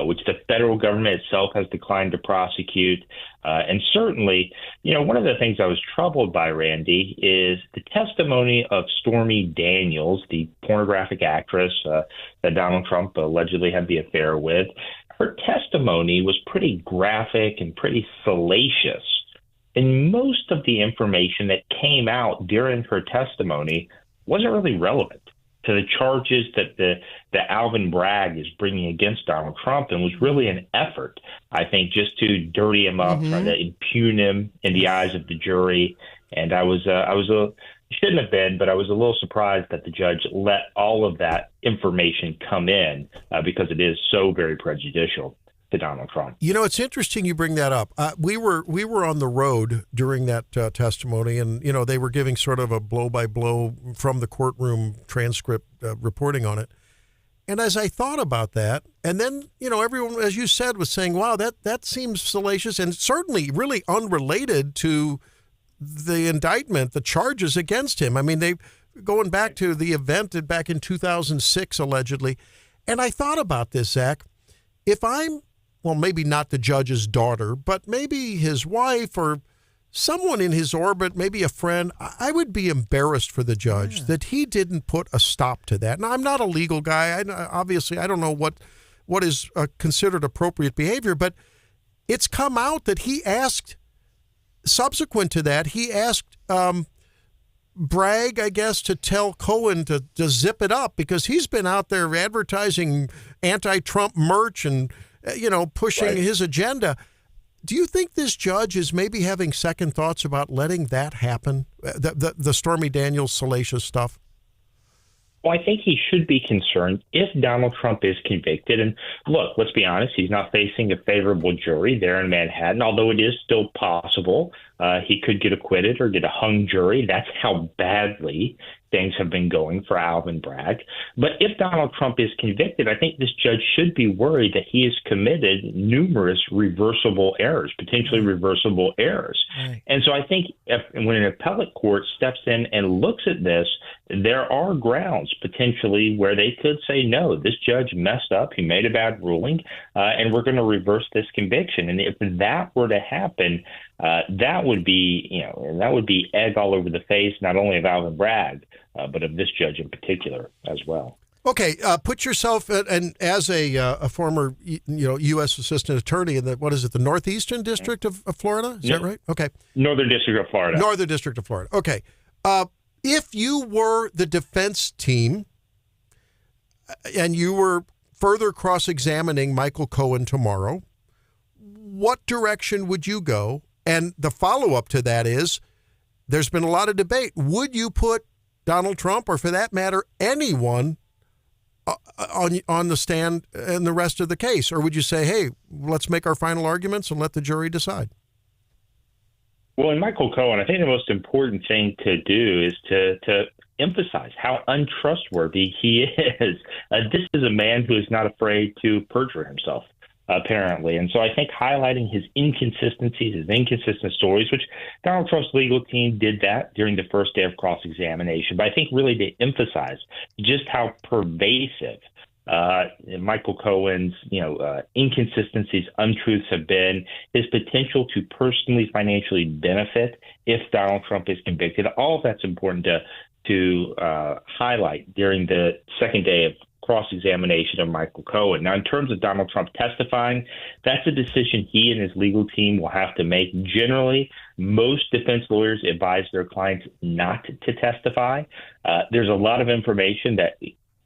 which the federal government itself has declined to prosecute. And certainly, you know, one of the things I was troubled by, Randy, is the testimony of Stormy Daniels, the pornographic actress that Donald Trump allegedly had the affair with. Her testimony was pretty graphic and pretty salacious. And most of the information that came out during her testimony wasn't really relevant to the charges that Alvin Bragg is bringing against Donald Trump, and was really an effort, I think, just to dirty him up, try to impugn him in the eyes of the jury. And I was shouldn't have been, but I was a little surprised that the judge let all of that information come in because it is so very prejudicial to Donald Trump. You know, it's interesting you bring that up. We were on the road during that testimony, and, you know, they were giving sort of a blow-by-blow from the courtroom transcript reporting on it. And as I thought about that, and then, you know, everyone, as you said, was saying, wow, that seems salacious and certainly really unrelated to the indictment, the charges against him. I mean, they going back to the event back in 2006, allegedly. And I thought about this, Zack. If I'm, well, maybe not the judge's daughter, but maybe his wife or someone in his orbit, maybe a friend, I would be embarrassed for the judge that he didn't put a stop to that. Now, I'm not a legal guy. Obviously, I don't know what is considered appropriate behavior, but it's come out that he asked, subsequent to that, he asked Bragg, I guess, to tell Cohen to zip it up because he's been out there advertising anti-Trump merch and, you know, pushing his agenda. Do you think this judge is maybe having second thoughts about letting that happen, the Stormy Daniels salacious stuff? Well, I think he should be concerned if Donald Trump is convicted. And look, let's be honest, he's not facing a favorable jury there in Manhattan, although it is still possible he could get acquitted or get a hung jury. That's how badly things have been going for Alvin Bragg. But if Donald Trump is convicted, I think this judge should be worried that he has committed numerous reversible errors, potentially reversible errors. Right. And so I think when an appellate court steps in and looks at this, there are grounds potentially where they could say, no, this judge messed up. He made a bad ruling, and we're going to reverse this conviction. And if that were to happen, that would be egg all over the face, not only of Alvin Bragg, but of this judge in particular as well. Okay, put yourself and as a former U.S. assistant attorney in the Northeastern District of Florida? Is that right? Okay. Northern District of Florida. Northern District of Florida. Okay. If you were the defense team and you were further cross-examining Michael Cohen tomorrow, what direction would you go? And the follow-up to that is, there's been a lot of debate. Would you put Donald Trump, or for that matter, anyone, on the stand in the rest of the case? Or would you say, hey, let's make our final arguments and let the jury decide? Well, in Michael Cohen, I think the most important thing to do is to emphasize how untrustworthy he is. This is a man who is not afraid to perjure himself, apparently. And so I think highlighting his inconsistencies, his inconsistent stories, which Donald Trump's legal team did that during the first day of cross-examination. But I think really to emphasize just how pervasive Michael Cohen's, inconsistencies, untruths have been, his potential to personally financially benefit if Donald Trump is convicted. All of that's important to highlight during the second day of cross-examination of Michael Cohen. Now, in terms of Donald Trump testifying, that's a decision he and his legal team will have to make. Generally, most defense lawyers advise their clients not to testify. There's a lot of information that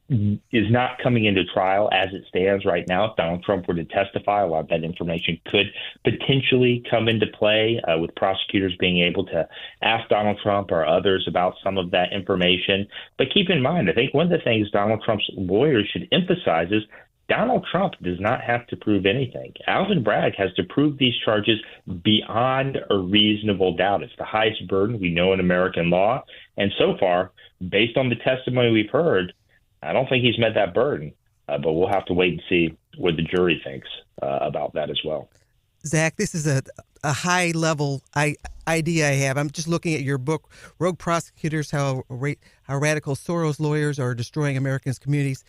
is not coming into trial as it stands right now. If Donald Trump were to testify, a lot of that information could potentially come into play with prosecutors being able to ask Donald Trump or others about some of that information. But keep in mind, I think one of the things Donald Trump's lawyers should emphasize is Donald Trump does not have to prove anything. Alvin Bragg has to prove these charges beyond a reasonable doubt. It's the highest burden we know in American law. And so far, based on the testimony we've heard, I don't think he's met that burden, but we'll have to wait and see what the jury thinks about that as well. Zach, this is a high-level idea I have. I'm just looking at your book, Rogue Prosecutors, How Radical Soros Lawyers Are Destroying Americans' Communities.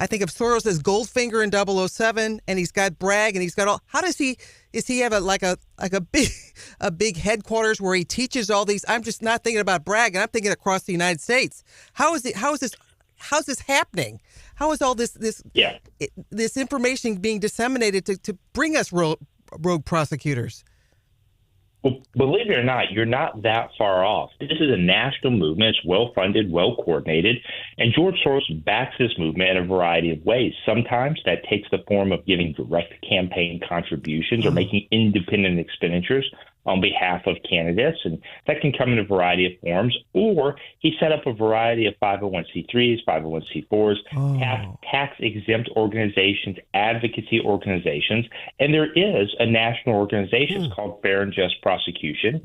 I think of Soros as Goldfinger in 007, and he's got Bragg, and he's got all. How does he? Is he have a big headquarters where he teaches all these? I'm just not thinking about Bragg, and I'm thinking across the United States. How's this happening? How is all this information being disseminated to bring us rogue prosecutors? Well, believe it or not, you're not that far off. This is a national movement. It's well-funded, well-coordinated, and George Soros backs this movement in a variety of ways. Sometimes that takes the form of giving direct campaign contributions or making independent expenditures on behalf of candidates, and that can come in a variety of forms. Or he set up a variety of 501c3s, 501c4s, tax-exempt organizations, advocacy organizations, and there is a national organization called Fair and Just Prosecution,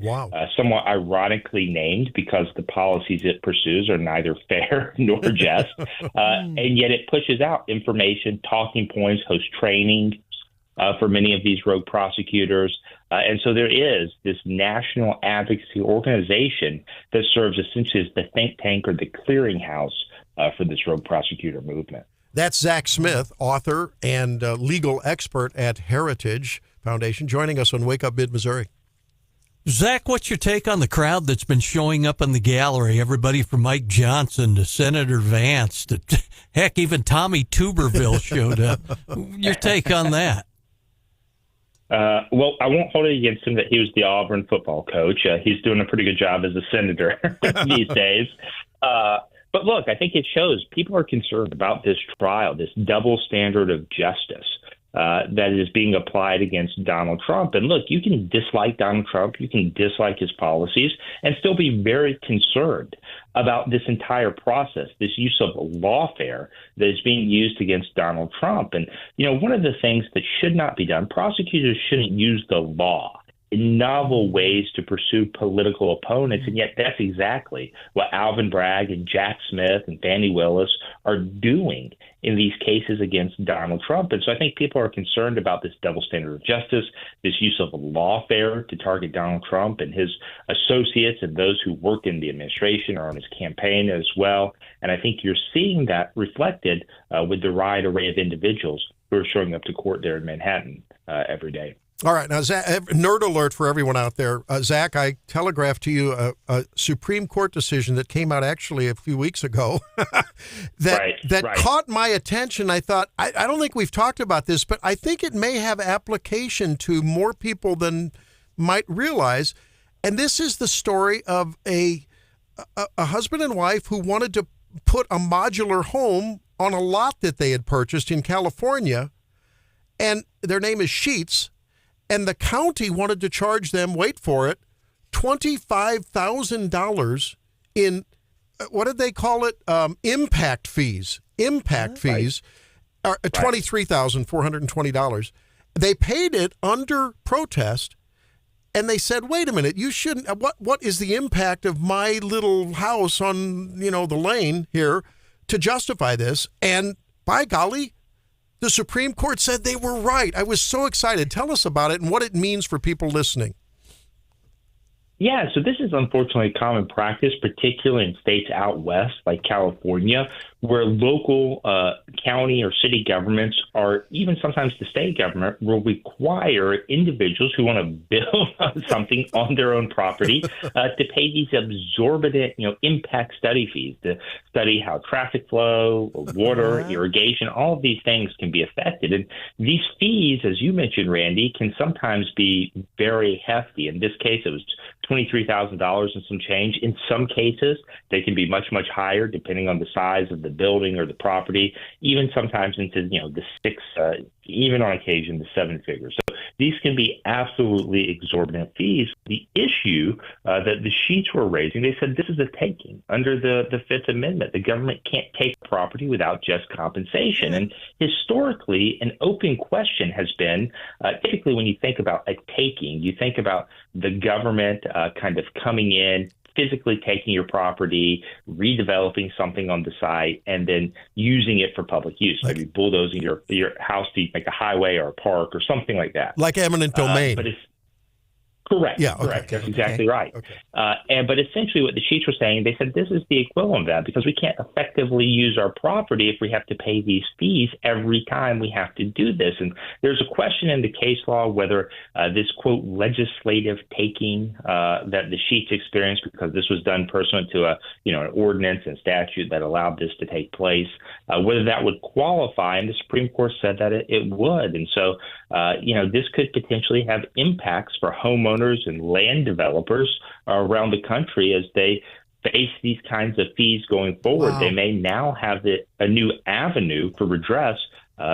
somewhat ironically named because the policies it pursues are neither fair nor just, and yet it pushes out information, talking points, hosts training for many of these rogue prosecutors. And so there is this national advocacy organization that serves essentially as the think tank or the clearinghouse for this rogue prosecutor movement. That's Zack Smith, author and legal expert at Heritage Foundation, joining us on Wake Up Mid-Missouri. Zach, what's your take on the crowd that's been showing up in the gallery? Everybody from Mike Johnson to Senator Vance to, heck, even Tommy Tuberville showed up. Your take on that? Well, I won't hold it against him that he was the Auburn football coach. He's doing a pretty good job as a senator these days. But look, I think it shows people are concerned about this trial, this double standard of justice that is being applied against Donald Trump. And look, you can dislike Donald Trump, you can dislike his policies, and still be very concerned about this entire process, this use of lawfare that is being used against Donald Trump. And, one of the things that should not be done, prosecutors shouldn't use the law in novel ways to pursue political opponents, and yet that's exactly what Alvin Bragg and Jack Smith and Fani Willis are doing in these cases against Donald Trump. And so I think people are concerned about this double standard of justice, this use of lawfare to target Donald Trump and his associates and those who work in the administration or on his campaign as well. And I think you're seeing that reflected with the wide array of individuals who are showing up to court there in Manhattan every day. All right. Now, Zach, nerd alert for everyone out there. Zach, I telegraphed to you a Supreme Court decision that came out actually a few weeks ago that caught my attention. I thought, I don't think we've talked about this, but I think it may have application to more people than might realize. And this is the story of a husband and wife who wanted to put a modular home on a lot that they had purchased in California. And their name is Sheets. And the county wanted to charge them, wait for it, $25,000 in, what did they call it? Impact fees. Fees are $23,420. They paid it under protest. And they said, wait a minute, you shouldn't, what is the impact of my little house on, the lane here to justify this? And by golly, the Supreme Court said they were right. I was so excited. Tell us about it and what it means for people listening. Yeah, so this is unfortunately common practice, particularly in states out west like California, where local county or city governments, or even sometimes the state government, will require individuals who want to build something on their own property to pay these exorbitant, impact study fees to study how traffic flow, water, irrigation, all of these things can be affected. And these fees, as you mentioned, Randy, can sometimes be very hefty. In this case, it was $23,000 and some change. In some cases, they can be much, much higher depending on the size of the building or the property, even sometimes into, the six, even on occasion, the seven figures. So these can be absolutely exorbitant fees. The issue that the Sheets were raising, they said this is a taking. Under the Fifth Amendment, the government can't take property without just compensation. And historically, an open question has been, typically when you think about a taking, you think about the government kind of coming in, physically taking your property, redeveloping something on the site, and then using it for public use, maybe bulldozing your house to make a highway or a park or something like that. Like eminent domain. But it's correct. Yeah, okay, correct. That's exactly right. Okay. But essentially what the Sheets were saying, they said this is the equivalent of that because we can't effectively use our property if we have to pay these fees every time we have to do this. And there's a question in the case law whether this, quote, legislative taking that the Sheets experienced, because this was done pursuant to an ordinance and statute that allowed this to take place, whether that would qualify. And the Supreme Court said that it would. And so, this could potentially have impacts for homeowners and land developers around the country as they face these kinds of fees going forward. Wow. They may now have a new avenue for redress,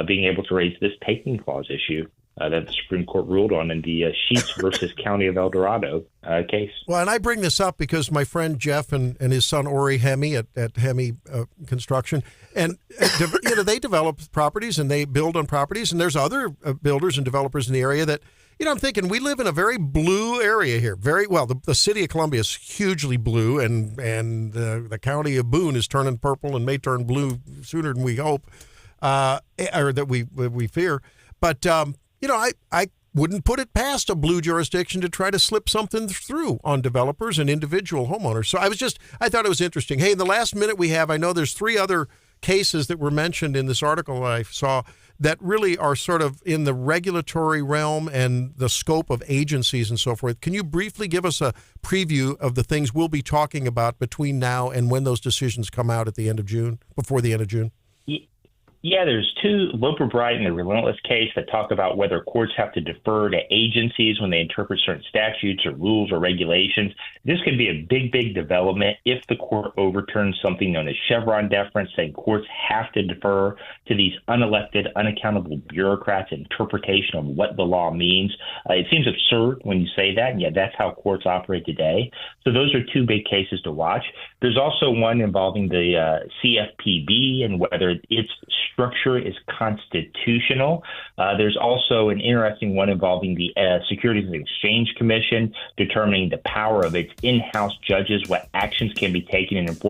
being able to raise this taking clause issue that the Supreme Court ruled on in the Sheets versus County of El Dorado case. Well, and I bring this up because my friend Jeff and his son Ori Hemi at Hemi Construction, and they develop properties and they build on properties, and there's other builders and developers in the area that, I'm thinking we live in a very blue area here. Very well, the city of Columbia is hugely blue, and the county of Boone is turning purple and may turn blue sooner than we hope, or that we fear. But I wouldn't put it past a blue jurisdiction to try to slip something through on developers and individual homeowners. So I thought it was interesting. Hey, in the last minute we have, I know there's 3 other cases that were mentioned in this article I saw that really are sort of in the regulatory realm and the scope of agencies and so forth. Can you briefly give us a preview of the things we'll be talking about between now and when those decisions come out at the end of June, before the end of June? Yeah, there's 2, Loper Bright and the Relentless case, that talk about whether courts have to defer to agencies when they interpret certain statutes or rules or regulations. This could be a big, big development if the court overturns something known as Chevron deference, saying courts have to defer to these unelected, unaccountable bureaucrats' interpretation of what the law means. It seems absurd when you say that, and yet that's how courts operate today. So those are 2 big cases to watch. There's also one involving the CFPB and whether its structure is constitutional. There's also an interesting one involving the Securities and Exchange Commission, determining the power of its in-house judges, what actions can be taken in enforcement.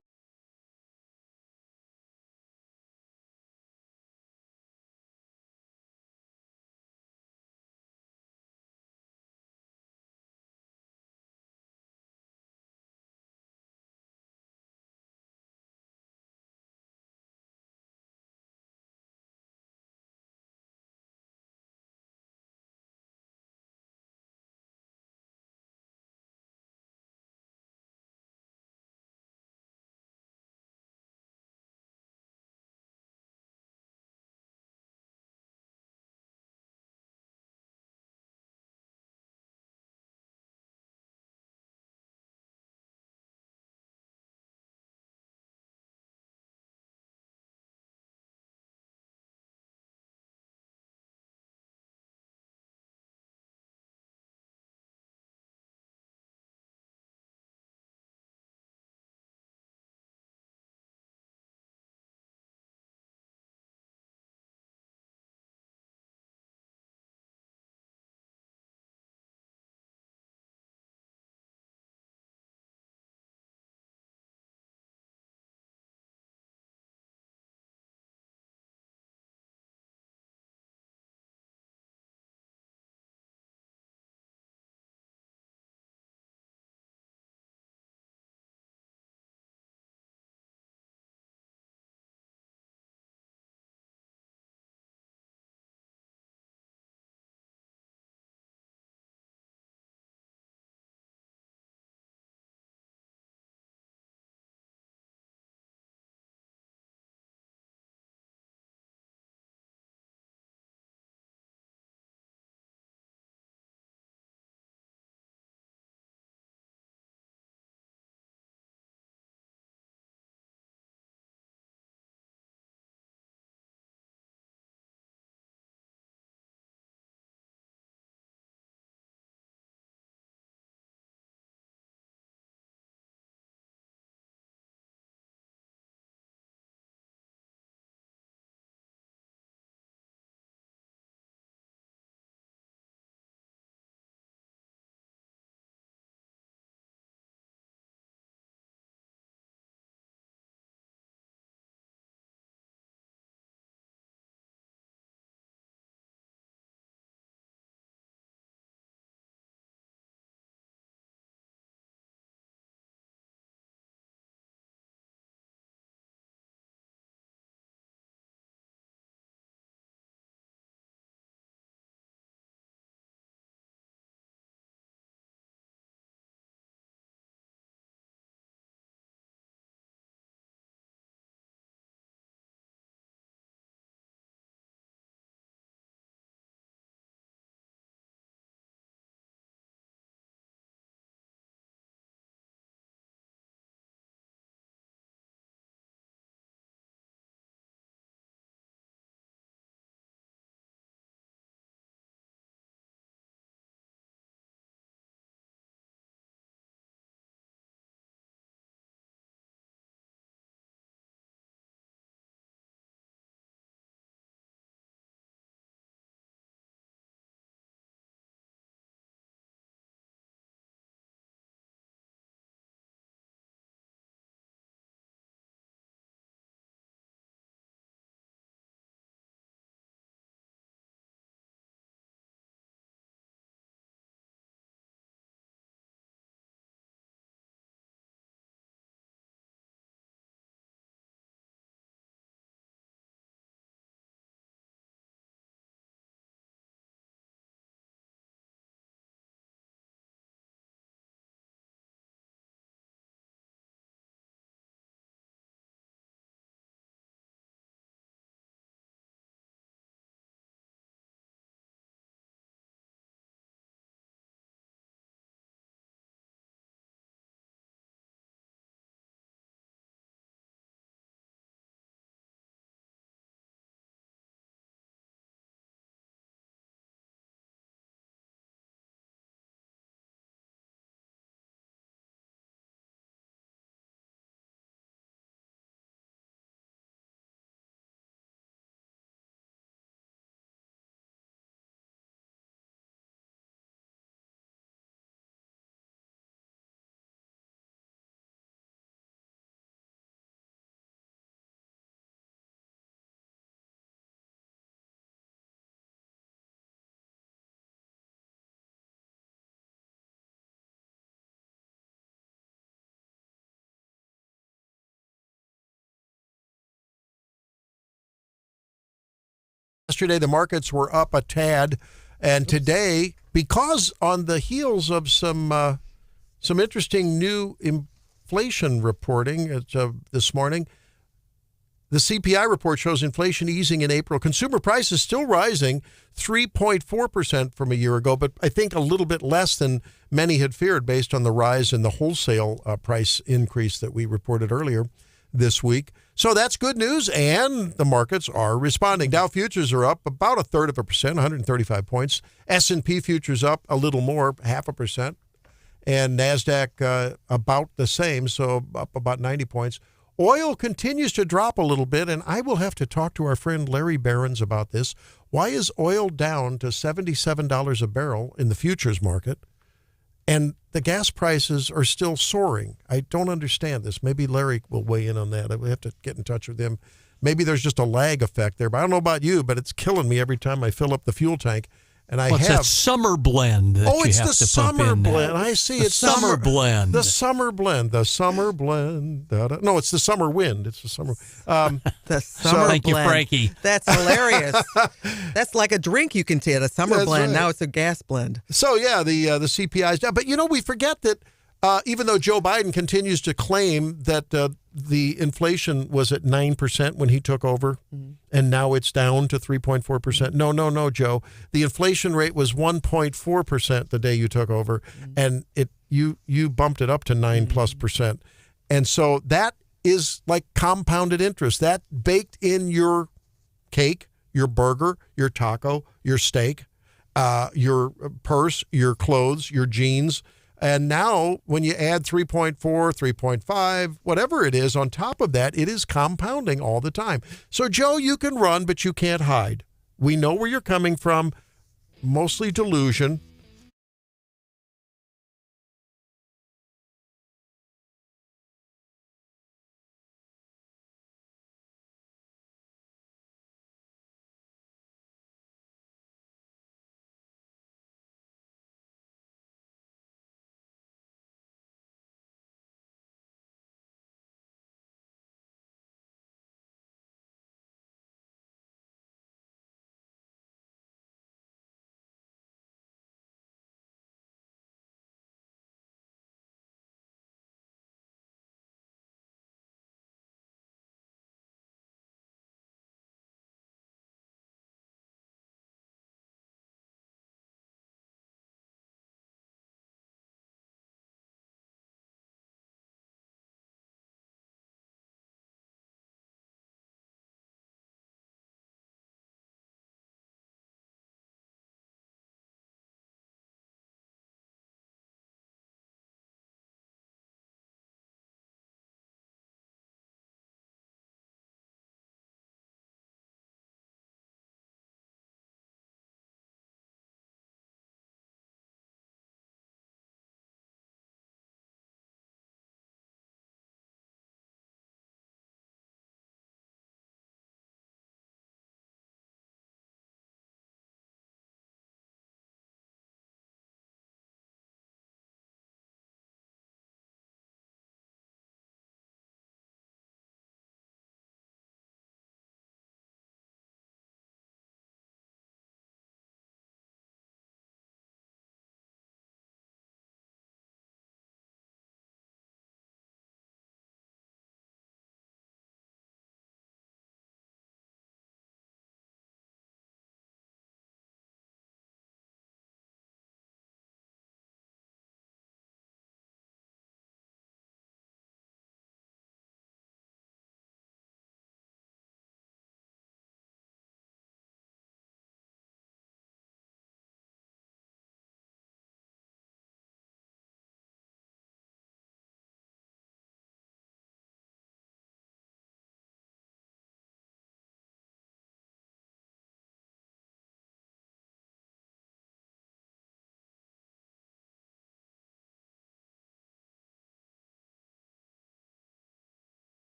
yesterday, the markets were up a tad, and today, because on the heels of some interesting new inflation reporting this morning, the CPI report shows inflation easing in April. Consumer prices still rising 3.4% from a year ago, but I think a little bit less than many had feared based on the rise in the wholesale price increase that we reported earlier this week. So that's good news, and the markets are responding. Dow futures are up about 0.33%, 135 points. S&P futures up a little more, 0.5%. And NASDAQ about the same, so up about 90 points. Oil continues to drop a little bit, and I will have to talk to our friend Larry Behrens about this. Why is oil down to $77 a barrel in the futures market, and the gas prices are still soaring? I don't understand this. Maybe Larry will weigh in on that. We have to get in touch with him. Maybe there's just a lag effect there, but I don't know about you, but it's killing me every time I fill up the fuel tank. And I What's have that summer blend that you it's have the to summer pump in blend. now. I see. The It's summer blend. The summer blend. The summer blend. Da-da. No, it's the summer wind. It's the summer. The summer Thank you, blend. Frankie. That's hilarious. That's like a drink you can take, a summer That's blend. right. Now it's a gas blend. So yeah, the CPI is down. But we forget that even though Joe Biden continues to claim that the inflation was at 9% when he took over, and now it's down to 3.4%. No, Joe. The inflation rate was 1.4% the day you took over, and you bumped it up to 9+%. And so that is like compounded interest. That baked in your cake, your burger, your taco, your steak, your purse, your clothes, your jeans. And now when you add 3.4, 3.5, whatever it is on top of that, it is compounding all the time. So, Joe, you can run, but you can't hide. We know where you're coming from, mostly delusion.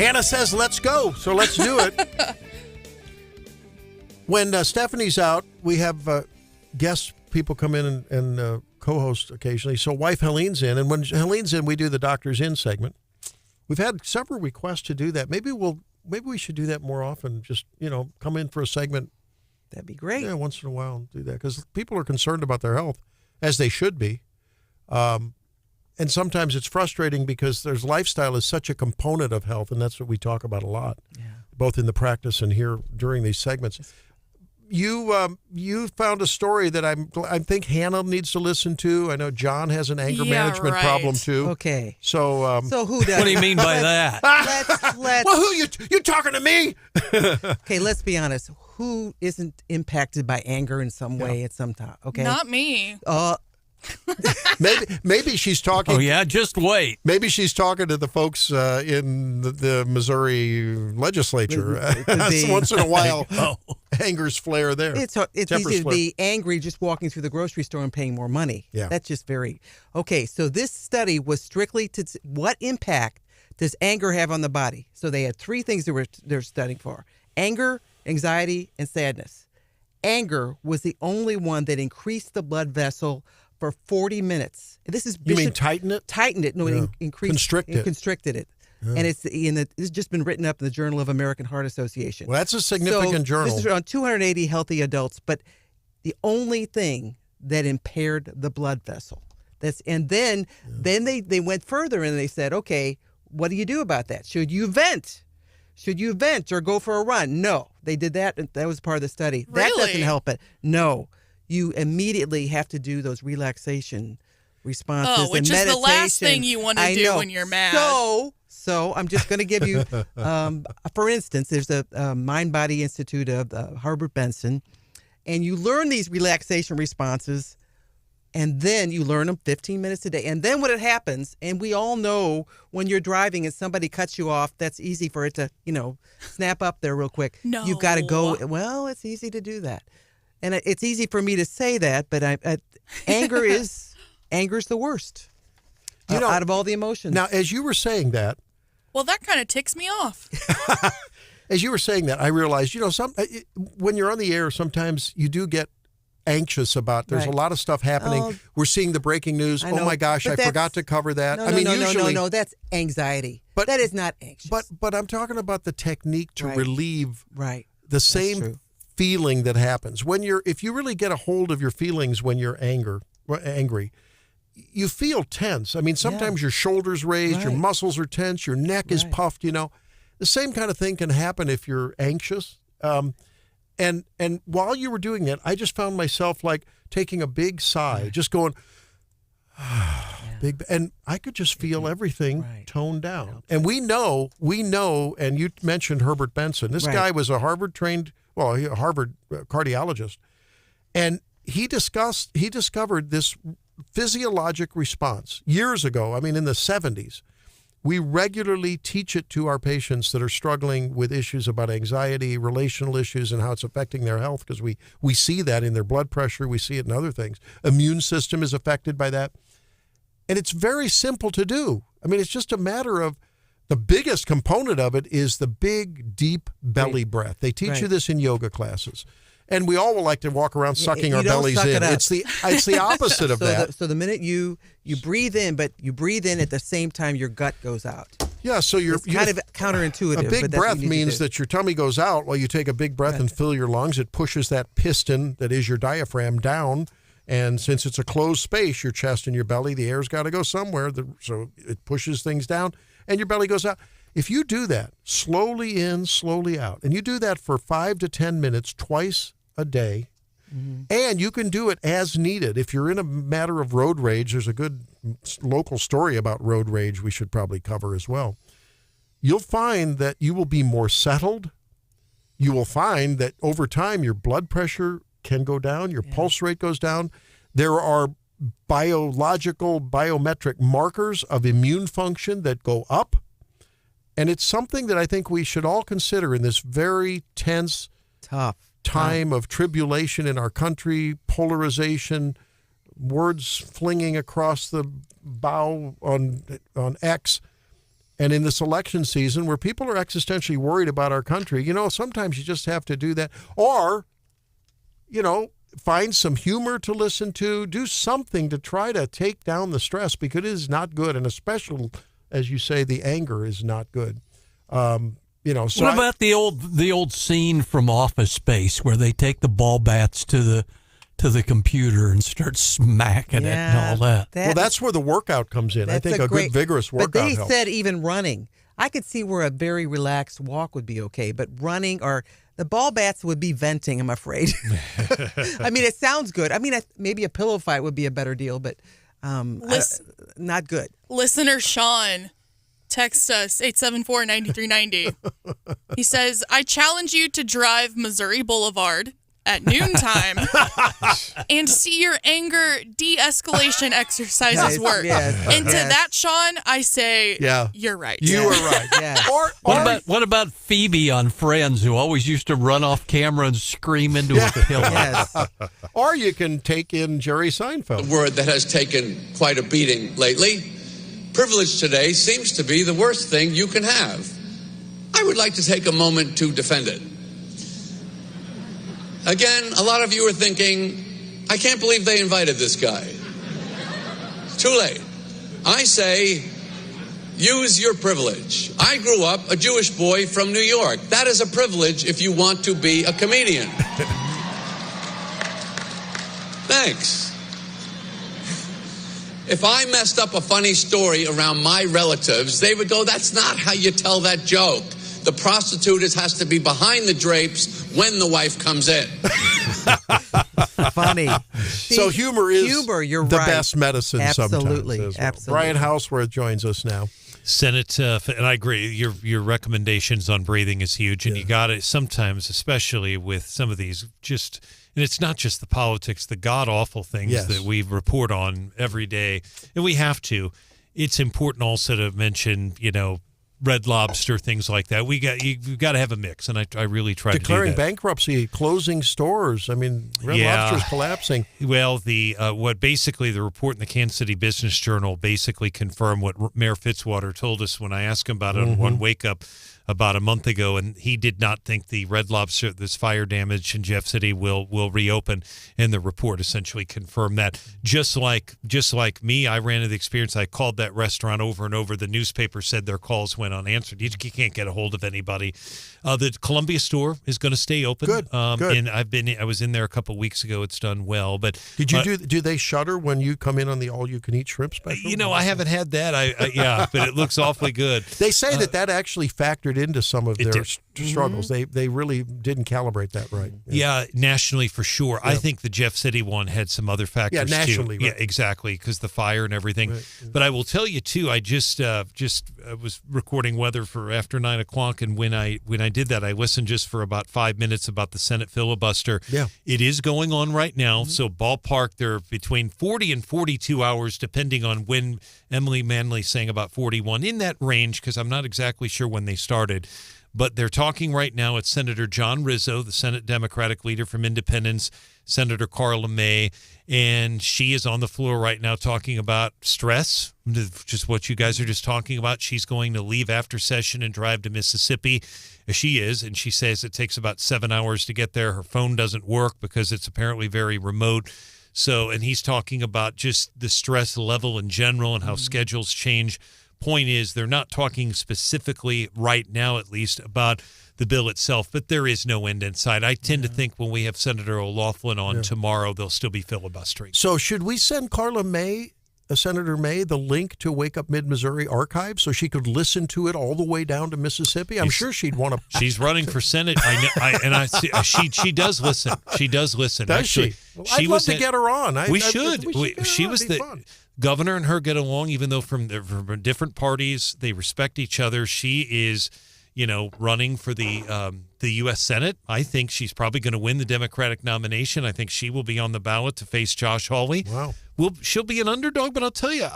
Hannah says, let's go. So let's do it. When Stephanie's out, we have guest people come in and co-host occasionally. So wife Helene's in. And when Helene's in, we do the Doctor's In segment. We've had several requests to do that. Maybe we should do that more often. Just, come in for a segment. That'd be great. Yeah, once in a while do that. Because people are concerned about their health, as they should be. And sometimes it's frustrating because there's lifestyle is such a component of health, and that's what we talk about a lot, both in the practice and here during these segments. You found a story that I think Hannah needs to listen to. I know John has an anger management problem too. Okay. So who does? What do you mean by that? Let's. Well, who you talking to me? Okay, let's be honest. Who isn't impacted by anger in some way at some time? Okay. Not me. Maybe she's talking. Oh yeah, just wait. Maybe she's talking to the folks in the Missouri legislature. Once in a while, anger's flare there. It's easy to be angry just walking through the grocery store and paying more money. Yeah, that's just okay. So this study was strictly to what impact does anger have on the body. So they had three things they're studying for: anger, anxiety, and sadness. Anger was the only one that increased the blood vessel for 40 minutes. This is you mean tighten it? Tightened it. No, it increased. Constricted it. Yeah. And it's just been written up in the Journal of American Heart Association. Well, that's a significant journal. This is on 280 healthy adults, but the only thing that impaired the blood vessel. Then they went further and they said, okay, what do you do about that? Should you vent? Should you vent or go for a run? No, they did that. That was part of the study. Really? That doesn't help it. No. You immediately have to do those relaxation responses which and is meditation. the last thing you want to do when you're mad. So I'm just going to give you, for instance, there's a Mind-Body Institute of Harvard Benson, and you learn these relaxation responses, and then you learn them 15 minutes a day. And then when it happens, and we all know when you're driving and somebody cuts you off, that's easy for it to, snap up there real quick. No. You've got to go. Well, it's easy to do that. And it's easy for me to say that, but anger is the worst out of all the emotions. Now, as you were saying that. Well, that kind of ticks me off. As you were saying that, I realized, when you're on the air, sometimes you do get anxious about there's a lot of stuff happening. We're seeing the breaking news. Oh my gosh, I forgot to cover that. No, that's anxiety. But that is not anxious. But I'm talking about the technique to relieve the That's same true. Feeling that happens if you really get a hold of your feelings when you're angry, you feel tense. I mean, sometimes your shoulders raised, your muscles are tense, your neck is puffed. The same kind of thing can happen if you're anxious. And while you were doing that, I just found myself like taking a big sigh, just going, big, and I could just feel everything toned down. And we know, and you mentioned Herbert Benson. This guy was a Harvard-trained, a Harvard cardiologist, and he discovered this physiologic response years ago. I mean, in the 70s. We regularly teach it to our patients that are struggling with issues about anxiety, relational issues, and how it's affecting their health, because we see that in their blood pressure. We see it in other things. Immune system is affected by that. And it's very simple to do. I mean, it's just a matter of the biggest component of it is the big, deep belly breath. They teach you this in yoga classes. And we all will like to walk around sucking our bellies in. It's the opposite of that. So the minute you breathe in, but you breathe in at the same time your gut goes out. Yeah, so it's kind of counterintuitive. A big breath means that your tummy goes out while you take a big breath and fill your lungs. It pushes that piston that is your diaphragm down. And since it's a closed space, your chest and your belly, the air's got to go somewhere. So it pushes things down and your belly goes out. If you do that, slowly in, slowly out, and you do that for 5 to 10 minutes twice a day, and you can do it as needed. If you're in a matter of road rage, there's a good local story about road rage we should probably cover as well. You'll find that you will be more settled. You will find that over time your blood pressure can go down, your pulse rate goes down. There are biometric markers of immune function that go up. And it's something that I think we should all consider in this very tense, tough time of tribulation in our country, polarization, words flinging across the bow on X. And in this election season where people are existentially worried about our country, sometimes you just have to do that. Or, find some humor to listen to, do something to try to take down the stress, because it is not good. And especially, as you say, the anger is not good. So what about the old scene from Office Space where they take the ball bats to the computer and start smacking it and all that? Well, that's where the workout comes in. I think a good vigorous workout But they helps. said even running. I could see where a very relaxed walk would be okay, but running or the ball bats would be venting, I'm afraid. I mean, it sounds good. I mean, maybe a pillow fight would be a better deal, but not good. Listener Sean texts us 874-9390. He says, I challenge you to drive Missouri Boulevard at noontime and see your anger de-escalation exercises work. And to that, Sean, I say, you're right. You are right. What about Phoebe on Friends, who always used to run off camera and scream into a pillow? Or you can take in Jerry Seinfeld. A word that has taken quite a beating lately. Privilege today seems to be the worst thing you can have. I would like to take a moment to defend it. Again, a lot of you are thinking, I can't believe they invited this guy. It's too late. I say, use your privilege. I grew up a Jewish boy from New York. That is a privilege if you want to be a comedian. Thanks. If I messed up a funny story around my relatives, they would go, that's not how you tell that joke. The prostitute has to be behind the drapes when the wife comes in. Funny. So humor is you're the right. best medicine Absolutely. sometimes. Absolutely. Brian Hauswirth joins us now. Senate, and I agree, your recommendations on breathing is huge, and you got it sometimes, especially with some of these and it's not just the politics, the god-awful things that we report on every day, and we have to. It's important also to mention, Red Lobster, things like that. You've got to have a mix, and I really try to do that. Declaring bankruptcy, closing stores. I mean, Red Lobster's collapsing. Well, the report in the Kansas City Business Journal basically confirmed what Mayor Fitzwater told us when I asked him about it on One Wake Up about a month ago, and he did not think the Red Lobster, this fire damage in Jeff City, will reopen, and the report essentially confirmed that. Just like me, I ran into the experience. I called that restaurant over and over. The newspaper said their calls went unanswered. You can't get a hold of anybody. The Columbia store is going to stay open. Good. And I was in there a couple of weeks ago. It's done well. But did you do they shutter when you come in on the all-you-can-eat shrimp special? I haven't had that. But it looks awfully good. They say that actually factored into some of their struggles. They really didn't calibrate that right. Yeah, nationally for sure. I think the Jeff City one had some other factors too. Nationally, right. Yeah, exactly, because the fire and everything. Right. But I will tell you too. I just was recording weather for after 9 o'clock, and when I did that, I listened just for about 5 minutes about the Senate filibuster. Yeah, it is going on right now. So ballpark, they're between 40 and 42 hours, depending on when. Emily Manley saying about 41, in that range, because I'm not exactly sure when they started. But they're talking right now. It's Senator John Rizzo, the Senate Democratic leader from Independence, Senator Carla May, and she is on the floor right now talking about stress, just what you guys are just talking about. She's going to leave after session and drive to Mississippi. She is, and she says it takes about 7 hours to get there. Her phone doesn't work because it's apparently very remote. So, and he's talking about just the stress level in general and how schedules change. Point is, they're not talking specifically right now, at least, about the bill itself, but there is no end in sight. I tend to think when we have Senator O'Loughlin on tomorrow, they'll still be filibustering. So should we send Carla May, Senator May, the link to Wake Up Mid-Missouri archive so she could listen to it all the way down to Mississippi? I'm sure she'd want to. She's running for Senate. She does listen. She does listen. Does Actually, she? Well, I'd love to get her on. We should. She was the governor, and her get along, even though from different parties, they respect each other. She is, running for the U.S. Senate. I think she's probably going to win the Democratic nomination. I think she will be on the ballot to face Josh Hawley. Wow. Well, she'll be an underdog, but I'll tell you,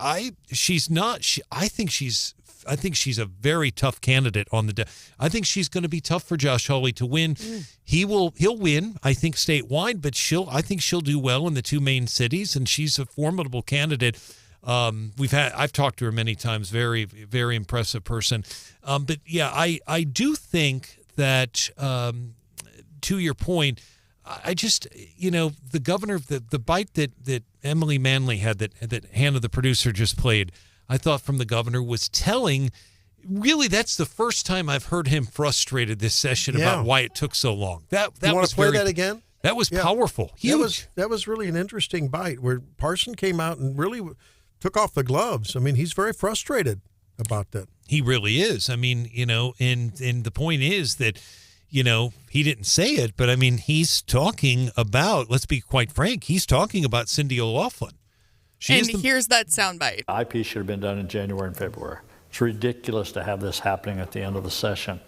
she's not. I think she's a very tough candidate on the. I think she's going to be tough for Josh Hawley to win. He'll win, I think, statewide, but I think she'll do well in the two main cities, and she's a formidable candidate. I've talked to her many times. Very, very impressive person. But yeah, I do think that to your point, I just, the governor, the bite that Emily Manley had, that Hannah, the producer, just played, I thought from the governor was telling. Really, that's the first time I've heard him frustrated this session about why it took so long. That you want was to play very, that again? That was powerful. Huge. That was really an interesting bite where Parson came out and really took off the gloves. I mean, he's very frustrated about that. He really is. I mean, and the point is that, he didn't say it, but I mean, he's talking about, let's be quite frank, he's talking about Cindy O'Loughlin. Here's that soundbite. IP should have been done in January and February. It's ridiculous to have this happening at the end of the session.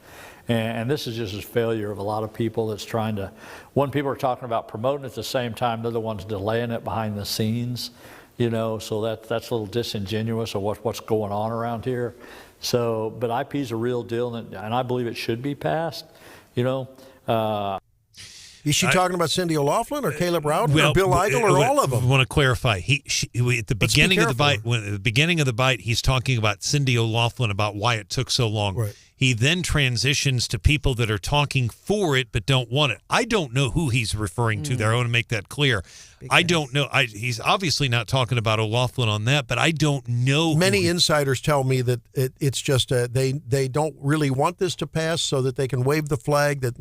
And this is just a failure of a lot of people that's trying to, people are talking about promoting it at the same time, they're the ones delaying it behind the scenes, so that's a little disingenuous of what's going on around here. So, but IP is a real deal, and I believe it should be passed, Is she talking about Cindy O'Loughlin or Caleb Rowden or Bill Eigel or all of them? I want to clarify. At the beginning of the bite, he's talking about Cindy O'Loughlin, about why it took so long. Right. He then transitions to people that are talking for it but don't want it. I don't know who he's referring to there. I want to make that clear. I don't know. He's obviously not talking about O'Loughlin on that, but I don't know. Many insiders tell me that it's just they don't really want this to pass so that they can wave the flag that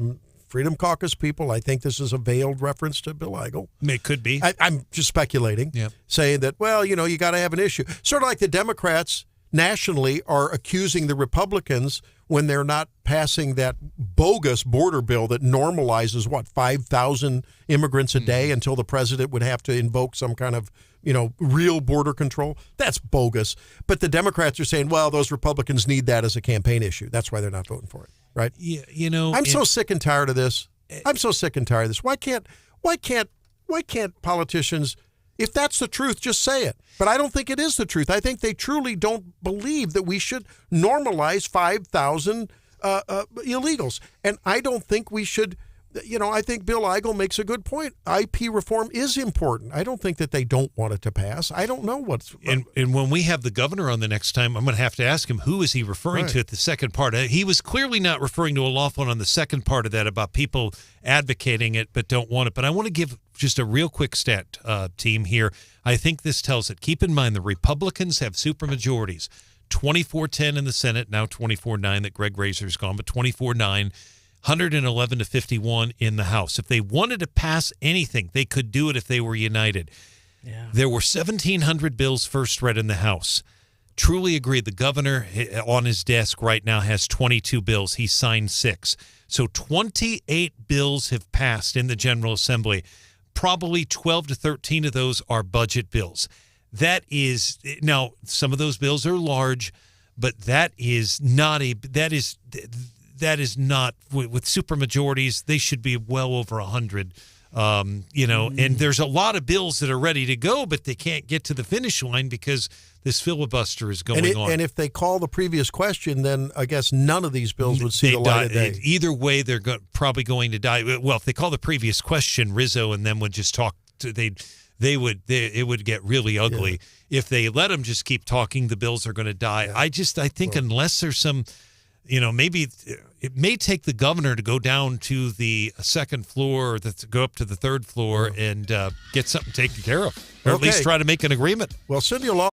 Freedom Caucus people, I think this is a veiled reference to Bill Eigel. It could be. I'm just speculating, saying that, you got to have an issue. Sort of like the Democrats nationally are accusing the Republicans when they're not passing that bogus border bill that normalizes, 5,000 immigrants a day until the president would have to invoke some kind of, real border control. That's bogus. But the Democrats are saying, well, those Republicans need that as a campaign issue. That's why they're not voting for it, right? Yeah, I'm so sick and tired of this. Why can't politicians, if that's the truth, just say it? But I don't think it is the truth. I think they truly don't believe that we should normalize 5,000 illegals. And I don't think we should, I think Bill Eigel makes a good point. IP reform is important. I don't think that they don't want it to pass. I don't know what's... And when we have the governor on the next time, I'm going to have to ask him, who is he referring to at the second part? He was clearly not referring to O'Loughlin on the second part of that about people advocating it but don't want it. But I want to give just a real quick stat, team, here. I think this tells it. Keep in mind the Republicans have supermajorities. 24-10 in the Senate, now 24-9 that Greg Razor's gone, but 24-9. 111 to 51 in the House. If they wanted to pass anything, they could do it if they were united. Yeah. There were 1,700 bills first read in the House. Truly agreed. The governor on his desk right now has 22 bills. He signed 6. So 28 bills have passed in the General Assembly. Probably 12 to 13 of those are budget bills. That is, now, some of those bills are large, but that is not, with supermajorities, they should be well over 100, and there's a lot of bills that are ready to go, but they can't get to the finish line because this filibuster is going on. And if they call the previous question, then I guess none of these bills would see the light of day. Either way, they're probably going to die. Well, if they call the previous question, Rizzo and them would just talk. It would get really ugly. Yeah. If they let them just keep talking, the bills are going to die. Yeah. I think unless there's some, maybe it may take the governor to go down to the second floor or go up to the third floor and get something taken care of, or at least try to make an agreement. Well, Cindy O'Loughlin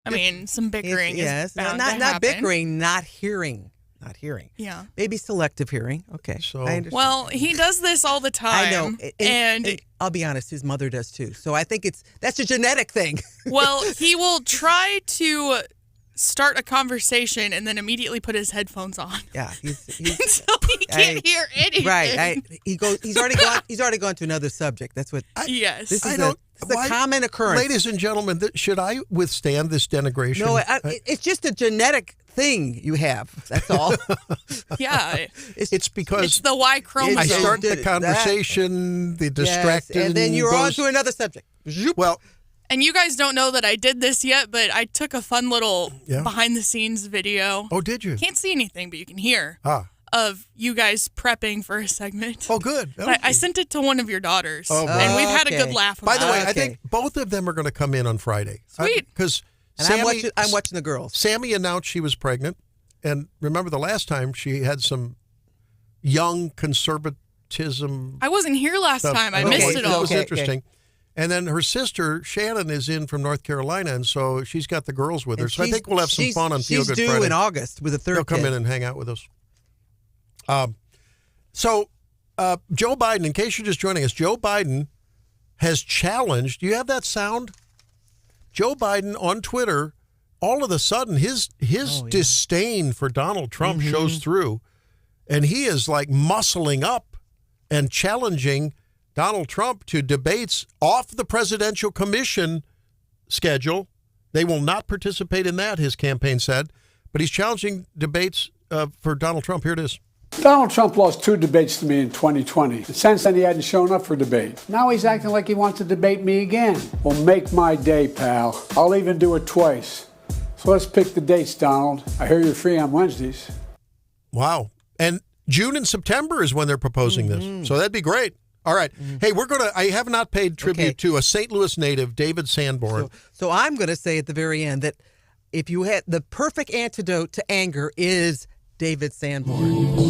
I mean, some bickering is bound to not happen. bickering, not hearing. Yeah. Maybe selective hearing. Okay. So, I understand. Well, he does this all the time. I know. And I'll be honest, his mother does too. So I think that's a genetic thing. well, he will try to start a conversation and then immediately put his headphones on. Yeah, he's until he can't hear anything. Right. He's already gone to another subject. That's what. Yes. This is a common occurrence. Ladies and gentlemen, should I withstand this denigration? No, it's just a genetic thing you have. That's all. Yeah. It's because it's the Y chromosome. I start the conversation, the distracted, and then you're on to another subject. Well, and you guys don't know that I did this yet, but I took a fun little behind-the-scenes video. Oh, did you? Can't see anything, but you can hear of you guys prepping for a segment. Oh, good. I sent it to one of your daughters, and we've had a good laugh By about the way, it. I think both of them are going to come in on Friday. Sweet. Because I'm watching the girls. Sammy announced she was pregnant, and remember the last time she had some young conservatism. I wasn't here last time. I missed it all. That was interesting. And then her sister, Shannon, is in from North Carolina, and so she's got the girls with her. So I think we'll have some fun on Feel Good Friday. She's due in August with a third They'll come in and hang out with us. So Joe Biden, in case you're just joining us, Joe Biden has challenged. Do you have that sound? Joe Biden on Twitter, all of a sudden, his disdain for Donald Trump shows through, and he is like muscling up and challenging Donald Trump to debates off the presidential commission schedule. They will not participate in that, his campaign said, but he's challenging debates for Donald Trump. Here it is. Donald Trump lost 2 debates to me in 2020. And since then, he hadn't shown up for debate. Now he's acting like he wants to debate me again. Well, make my day, pal. I'll even do it twice. So let's pick the dates, Donald. I hear you're free on Wednesdays. Wow. And June and September is when they're proposing this. So that'd be great. All right. Hey, I have not paid tribute to a St. Louis native, David Sanborn. So I'm going to say at the very end that if you had the perfect antidote to anger is David Sanborn.